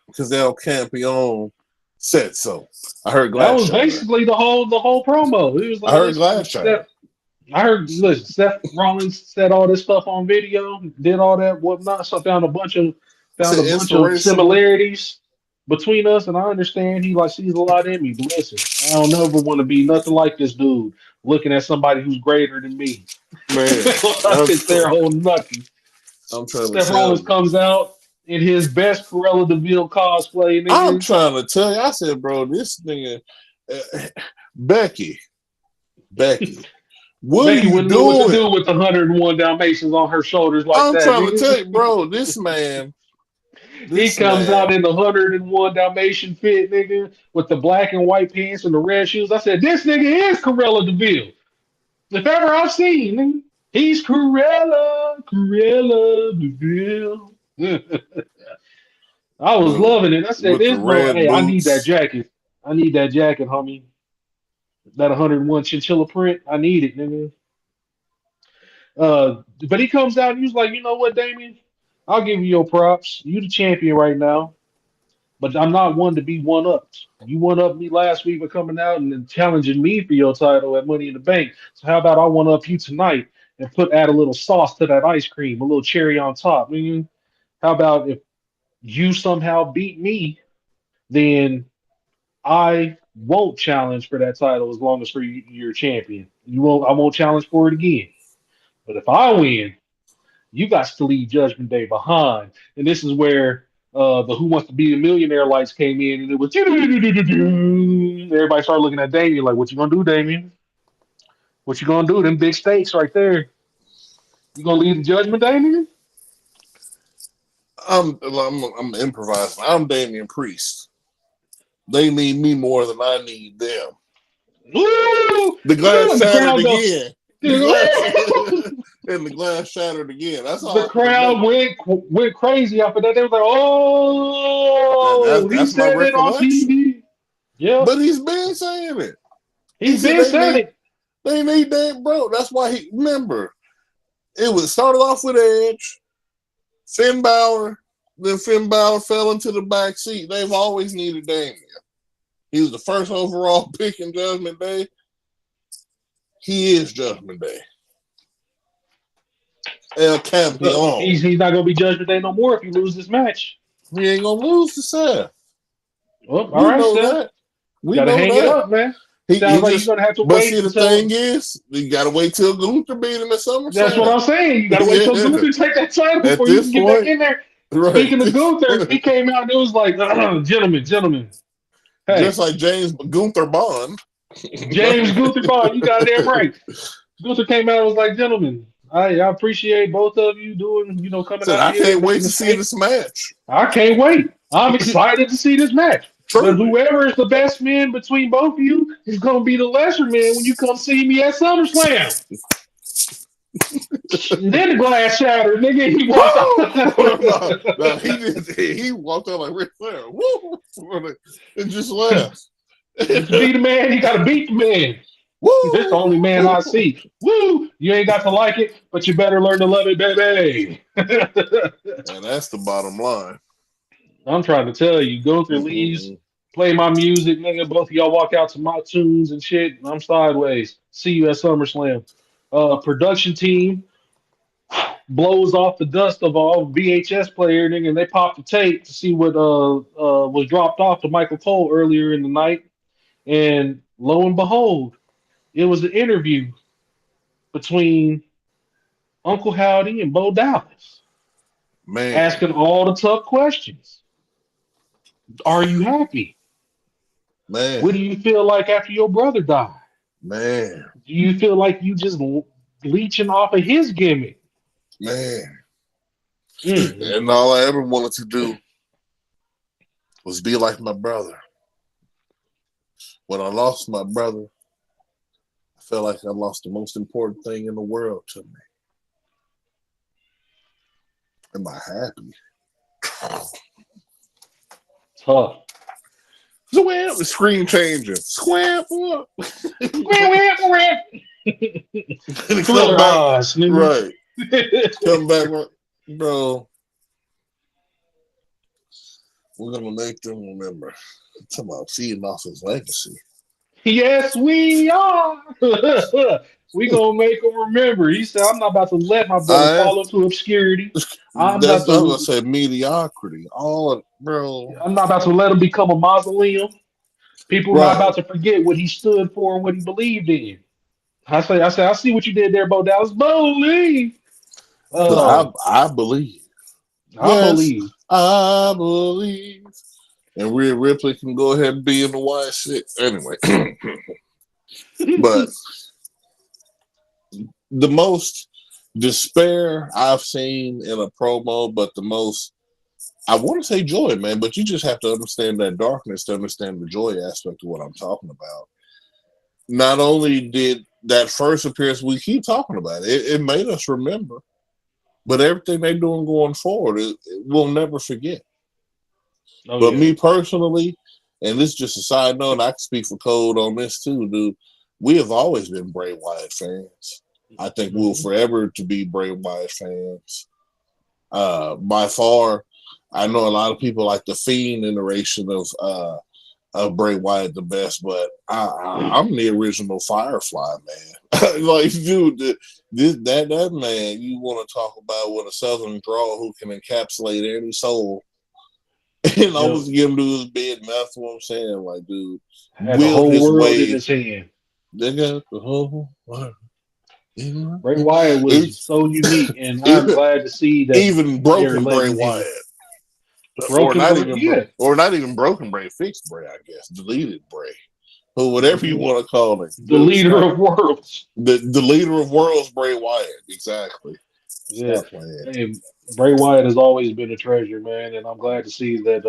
because El Campeon said so. I heard That Glass was Shatter. basically the whole promo. He was I like, heard listen, Glass Shatter. Seth Rollins said all this stuff on video, did all that whatnot. So I I found said a bunch of inspirational. similarities between us, and I understand he like sees a lot in me. But listen, I don't ever want to be nothing like this dude. Looking at somebody who's greater than me. Man, I sit there holding nothing. I'm trying to Seth tell Rollins you. comes out in his best Cruella DeVille cosplay, I'm nigga. trying to tell you. I said, bro, this nigga, Becky, Becky, what are Becky you wouldn't know what to doing? do with the 101 Dalmatians on her shoulders like I'm that, trying to tell nigga. you, bro, He this comes out man, in the 101 Dalmatian fit, nigga, with the black and white pants and the red shoes. I said, this nigga is Corella DeVille. If ever I've seen, nigga, he's Corella DeVille. I was loving it. I said, with the this bro, red hey, I need that boots. jacket. I need that jacket, homie. That 101 chinchilla print. I need it, nigga. But he comes out and he's like, you know what, Damien? I'll give you your props. You the champion right now. But I'm not one to be one upped. You one up me last week by coming out and then challenging me for your title at Money in the Bank. So how about I one up you tonight and add a little sauce to that ice cream, a little cherry on top. How about if you somehow beat me, then I won't challenge for that title as long as you're champion. You won't. I won't challenge for it again. But if I win, you got to leave Judgment Day behind. And this is where the Who Wants to Be a Millionaire lights came in, and it was everybody started looking at Damien like, "What you gonna do, Damien? What you gonna do? Them big stakes right there. You gonna leave the Judgment, Damien?" I'm improvising. I'm Damian Priest. They need me more than I need them. Woo! The glass The shattered crowd goes. again. The glass and the glass shattered again. That's The all I can crowd remember. went crazy after that. They was like, And "Oh, he that's my said it on recollection. TV." Yep, But he's been saying it. He he's said been said it. they need that, bro. That's why he remember it was started off with Edge, Finn Balor, then Finn Balor fell into the back seat. They've always needed Damian. He was the first overall pick in Judgment Day. He is Judgment Day. El Look, Campeon. he's not gonna be Judgment Day no more if you lose this match. He ain't gonna lose to Seth. Well, all We right, know Steph. that. We Gotta know hang it that. up, man. He Sounds like you're just gonna have to but wait see the thing until. is you gotta wait till Gunther beat him at That's what SummerSlam. I'm saying. You gotta wait till Yeah. Gunther take that title At before you this can get back point, in there. right. Speaking of Gunther, he came out and it was like, gentlemen. Just Hey, like James Gunther Bond. James Gunther Bond, you got it damn right. Gunther came out and was like, gentlemen, I appreciate both of you doing, coming Said out I here can't and wait making to the see stake. this match. I can't wait. I'm excited to see this match. But Truly. whoever is the best man between both of you is going to be the lesser man when you come see me at SummerSlam. And then the glass shattered, nigga. He walked Woo! No, out. he walked out like Ric Flair. Woo! And just left. To be the man, you got to beat the man. This the only man I Woo! see. Woo! You ain't got to like it, but you better learn to love it, baby. And that's the bottom line. I'm trying to tell you, Gunther leaves, Mm-mm-mm. play my music, nigga. Both of y'all walk out to my tunes and shit. And I'm sideways. See you at SummerSlam. Production team blows off the dust of all VHS player, nigga, and they pop the tape to see what was dropped off to Michael Cole earlier in the night. And lo and behold, it was an interview between Uncle Howdy and Bo Dallas, Man, asking all the tough questions. Are you happy? man. What do you feel like after your brother died? Man, Do you feel like you just leeching off of his gimmick? man. Mm-hmm. And all I ever wanted to do was be like my brother. When I lost my brother, I felt like I lost the most important thing in the world to me. Am I happy? Tough. Swam, the screen changing. Swam up. And come Thriller back. eyes, nigga. Right. Come back. Bro, we're going to make them remember. I'm talking about feeding off his legacy. Yes, we are. We gonna make him remember. He said, "I'm not about to let my brother I fall into obscurity. I'm that's about I was gonna to. say mediocrity. All bro. I'm not about to let him become a mausoleum. People are not Right. about to forget what he stood for and what he believed in." I see what you did there, Bo Dallas. Believe. I Um, I believe. I Yes, believe. I believe. And Rhea Ripley can go ahead and be in the Y6. Anyway. But the most despair I've seen in a promo, but the most I want to say joy, man, but you just have to understand that darkness to understand the joy aspect of what I'm talking about. Not only did that first appearance, we keep talking about it made us remember, but everything they're doing going forward, we'll never forget. Oh But yeah. me personally, and this is just a side note, I can speak for Code on this too, dude. We have always been Bray Wyatt fans. I think we'll Mhm. forever to be Bray Wyatt fans. By far, I know a lot of people like the Fiend iteration of Bray Wyatt the best, but I'm the original Firefly man. Like, dude, that man, you want to talk about with a Southern drawl who can encapsulate any soul and Yep. almost get him to his bed. And that's what I'm saying. Like, dude, Had the will whole his world in way? his hand. They got the whole world. Bray Wyatt was It's so unique, and I'm even glad to see that even they're broken Bray letting him Wyatt, broken. Yeah, or not even broken Bray, fixed Bray, I guess, deleted Bray, or whatever you hmm want to call it. the Dude, leader stop. of worlds. The leader of worlds, Bray Wyatt, exactly. Yeah, Stop playing. and Bray Wyatt has always been a treasure, man, and I'm glad to see that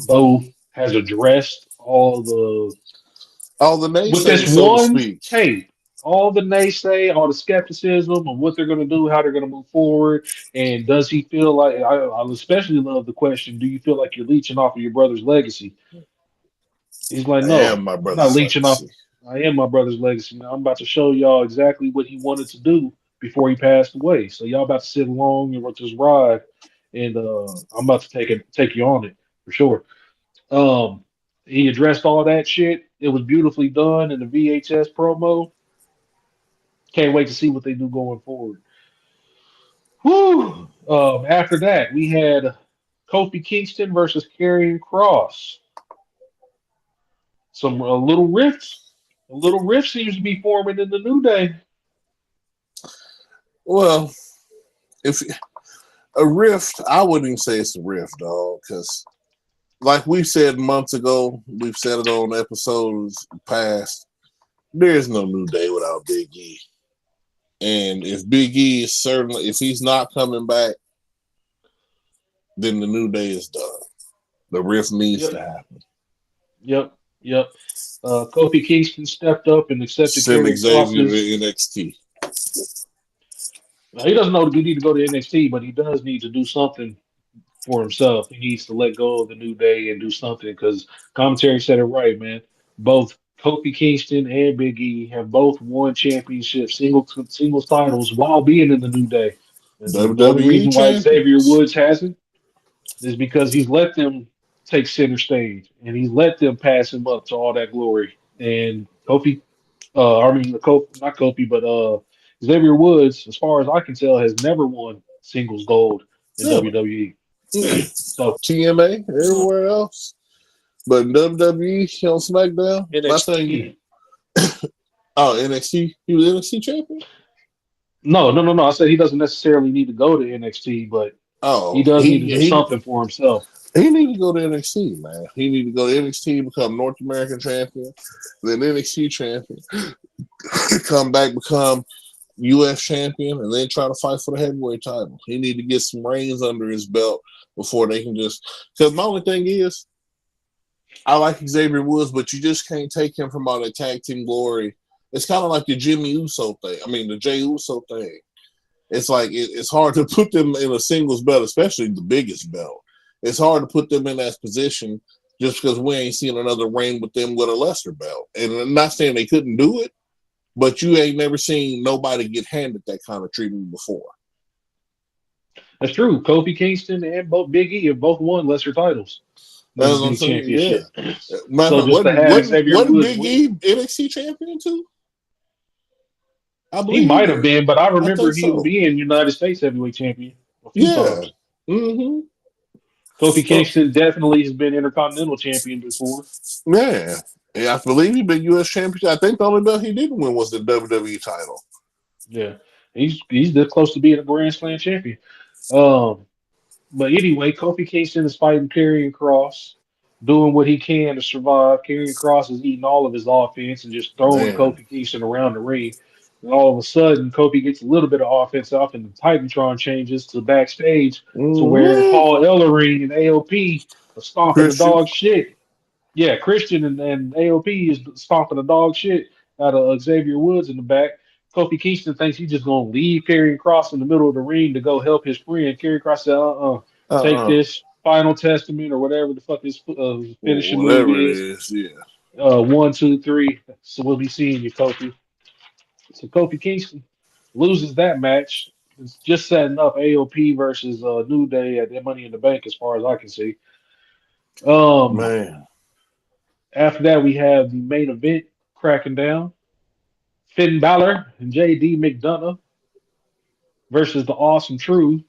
Bo has addressed all the All the with this naysayers, so to one speak. tape, all the naysay, all the skepticism of what they're going to do, how they're going to move forward, and does he feel like? I especially love the question: do you feel like you're leeching off of your brother's legacy? He's like, I am no, my I'm not brother's leeching off. legacy. I am my brother's legacy. Now I'm about to show y'all exactly what he wanted to do before he passed away. So y'all about to sit along and just ride, and I'm about to take you on it for sure. Um, he addressed all that shit. It was beautifully done in the VHS promo. Can't wait to see what they do going forward. Whew. After that, we had Kofi Kingston versus Karrion Cross. Some a little rift. A little rift seems to be forming in the New Day. Well, if a rift, I wouldn't even say it's a rift, dog, because like we said months ago, we've said it on episodes past. There is no New Day without Big E, and if Big E is certainly, if he's not coming back, then the New Day is done. The rift needs to Yep, happen. yep, yep. Kofi Kingston stepped up and accepted Send Karrion Xavier to Cross's. NXT. Now, he doesn't know he need to go to NXT, but he does need to do something for himself. He needs to let go of the New Day and do something because commentary said it right, man. Both Kofi Kingston and Big E have both won championships, singles titles while being in the New Day. And the only WWE reason why Xavier champions. Woods hasn't is because he's let them take center stage and he's let them pass him up to all that glory. And Kofi, not Kofi, but Xavier Woods, as far as I can tell, has never won singles gold in Never. WWE. So TMA, everywhere else. But in WWE on SmackDown, my thing. NXT. Oh, NXT. He was NXT champion? No. I said he doesn't necessarily need to go to NXT, but he Oh, does need to do he something for himself. He need to go to NXT, man. He need to go to NXT, become North American champion, then NXT champion, come back, become U.S. champion, and then try to fight for the heavyweight title. He need to get some reins under his belt before they can just. Because my only thing is, I like Xavier Woods, but you just can't take him from all that tag team glory. It's kind of like the Jimmy Uso thing. I mean, the Jey Uso thing. It's like it's hard to put them in a singles belt, especially the biggest belt. It's hard to put them in that position just because we ain't seen another reign with them with a lesser belt. And I'm not saying they couldn't do it, but you ain't never seen nobody get handed that kind of treatment before. That's true. Kofi Kingston and both Big E have both won lesser titles. That's what I'm saying. Yeah. So just to have Xavier wasn't Woods Big E NXT champion too? I believe he might have been, but I remember him so. being United States heavyweight champion a few Yeah. times. Mm-hmm. Kofi Kingston definitely has been Intercontinental champion before. Yeah. Yeah, I believe he's been U.S. champion. I think the only belt he didn't win was the WWE title. Yeah, he's this close to being a Grand Slam champion. But anyway, Kofi Kingston is fighting Karrion Kross, doing what he can to survive. Karrion Kross is eating all of his offense and just throwing Man. Kofi Kingston around the ring. And all of a sudden, Kofi gets a little bit of offense off, and the Titantron changes to backstage to where Paul Ellering and AOP are stomping the dog shit. Yeah, Christian and AOP is stomping the dog shit out of Xavier Woods in the back. Kofi Kingston thinks he's just going to leave Karrion Kross in the middle of the ring to go help his friend. Karrion Kross said, take this final testament or whatever the fuck his finishing move is. It is, yeah. 1, 2, 3. So we'll be seeing you, Kofi. So Kofi Kingston loses that match. It's just setting up AOP versus New Day at their Money in the Bank, as far as I can see. Man. After that, we have the main event cracking down. Finn Balor and JD McDonough versus the Awesome Truth.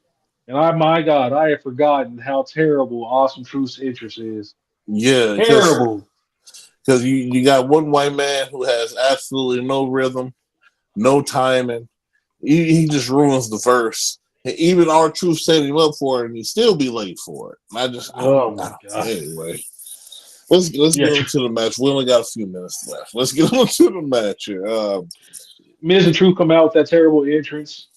And my God, I had forgotten how terrible Awesome Truth's interest is. Yeah. Terrible. Because you got one white man who has absolutely no rhythm, no timing. He just ruins the verse. And even R-Truth set him up for it, and he still be late for it. Oh my God. Anyway. Let's get into the match. We only got a few minutes left. Let's get into the match here. Miz and Truth come out with that terrible entrance.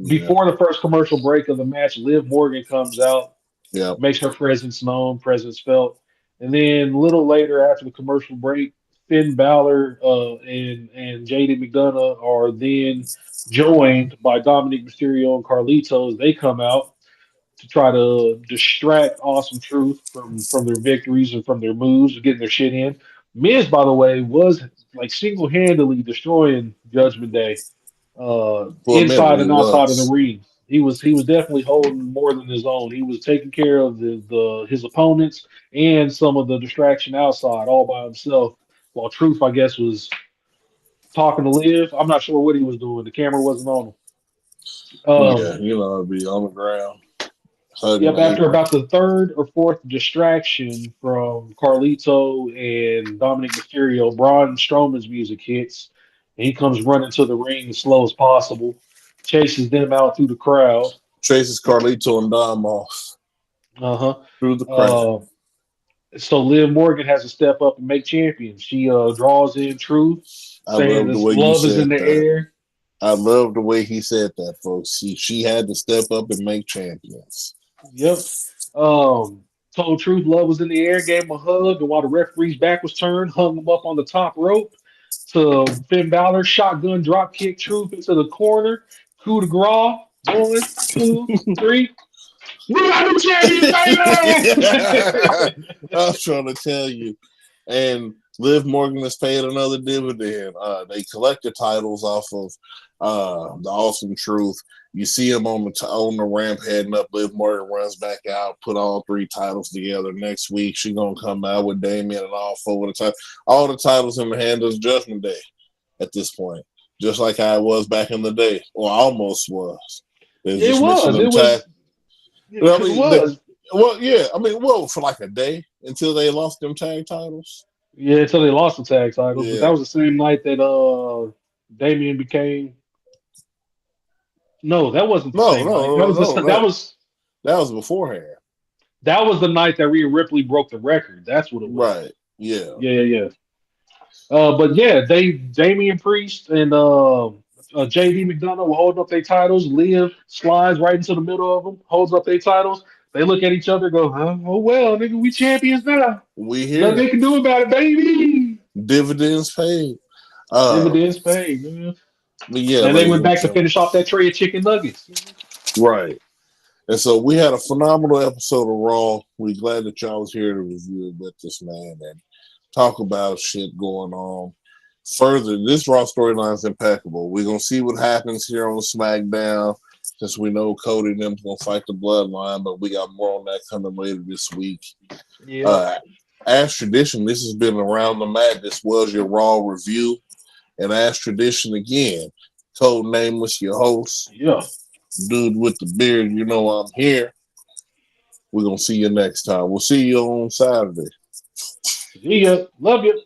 Before the first commercial break of the match, Liv Morgan comes out, makes her presence known, presence felt. And then a little later after the commercial break, Finn Balor and JD McDonough are then joined by Dominic Mysterio and Carlitos. They come out to try to distract Awesome Truth from their victories and from their moves, getting their shit in. Miz, by the way, was like single-handedly destroying Judgment Day inside and outside of the ring. He was definitely holding more than his own. He was taking care of his opponents and some of the distraction outside all by himself. While Truth, I guess, was talking to Liv. I'm not sure what he was doing. The camera wasn't on him. It'd be on the ground. Yep, after about the third or fourth distraction from Carlito and Dominic Mysterio, Braun Strowman's music hits. And he comes running to the ring as slow as possible, chases them out through the crowd. Chases Carlito and Dom off. Through the crowd. So Liv Morgan has to step up and make champion. She draws in Truth, saying this love is in the air. I love the way he said that, folks. She had to step up and make champions. Yep. Told Truth love was in the air, gave him a hug, and while the referee's back was turned, hung him up on the top rope to Finn Balor, shotgun drop kick Truth into the corner, coup de grace, 1, 2, 3. We got the champion, baby! I was trying to tell you. And Liv Morgan has paid another dividend. They collect the titles off of the Awesome Truth. You see him on the ramp heading up. Liv Morgan runs back out, put all 3 titles together. Next week, she's going to come out with Damien and all 4 of the titles. All the titles in the hand of Judgment Day at this point. Just like how it was back in the day, or almost was. It was. For like a day until they lost them tag titles. Yeah, until they lost the tag titles. Yeah. But that was the same night that Damien became. No, that wasn't the same night. That was beforehand. That was the night that Rhea Ripley broke the record. That's what it was. Right. Yeah. Yeah, yeah, yeah. But yeah, they Damian Priest and JD McDonough were holding up their titles. Liv slides right into the middle of them, holds up their titles. They look at each other, go, huh? Oh well, nigga, we champions now. We Nothing here. they can do about it, baby. Dividends paid. Uh, Dividends paid, man. but yeah, And they ladies went and back to gentlemen. finish off that tray of chicken nuggets. Right. And so we had a phenomenal episode of Raw. We're glad that y'all was here to review it with us, man, and talk about shit going on. Further, this Raw storyline is impeccable. We're gonna see what happens here on SmackDown, since we know Cody and them's gonna fight the Bloodline, but we got more on that coming later this week. Yeah. As tradition, this has been Around the Mat. This was your Raw review, and as tradition again, Code Nameless, your host. Yeah. Dude with the beard, you know I'm here. We're gonna see you next time. We'll see you on Saturday. See ya. Love you.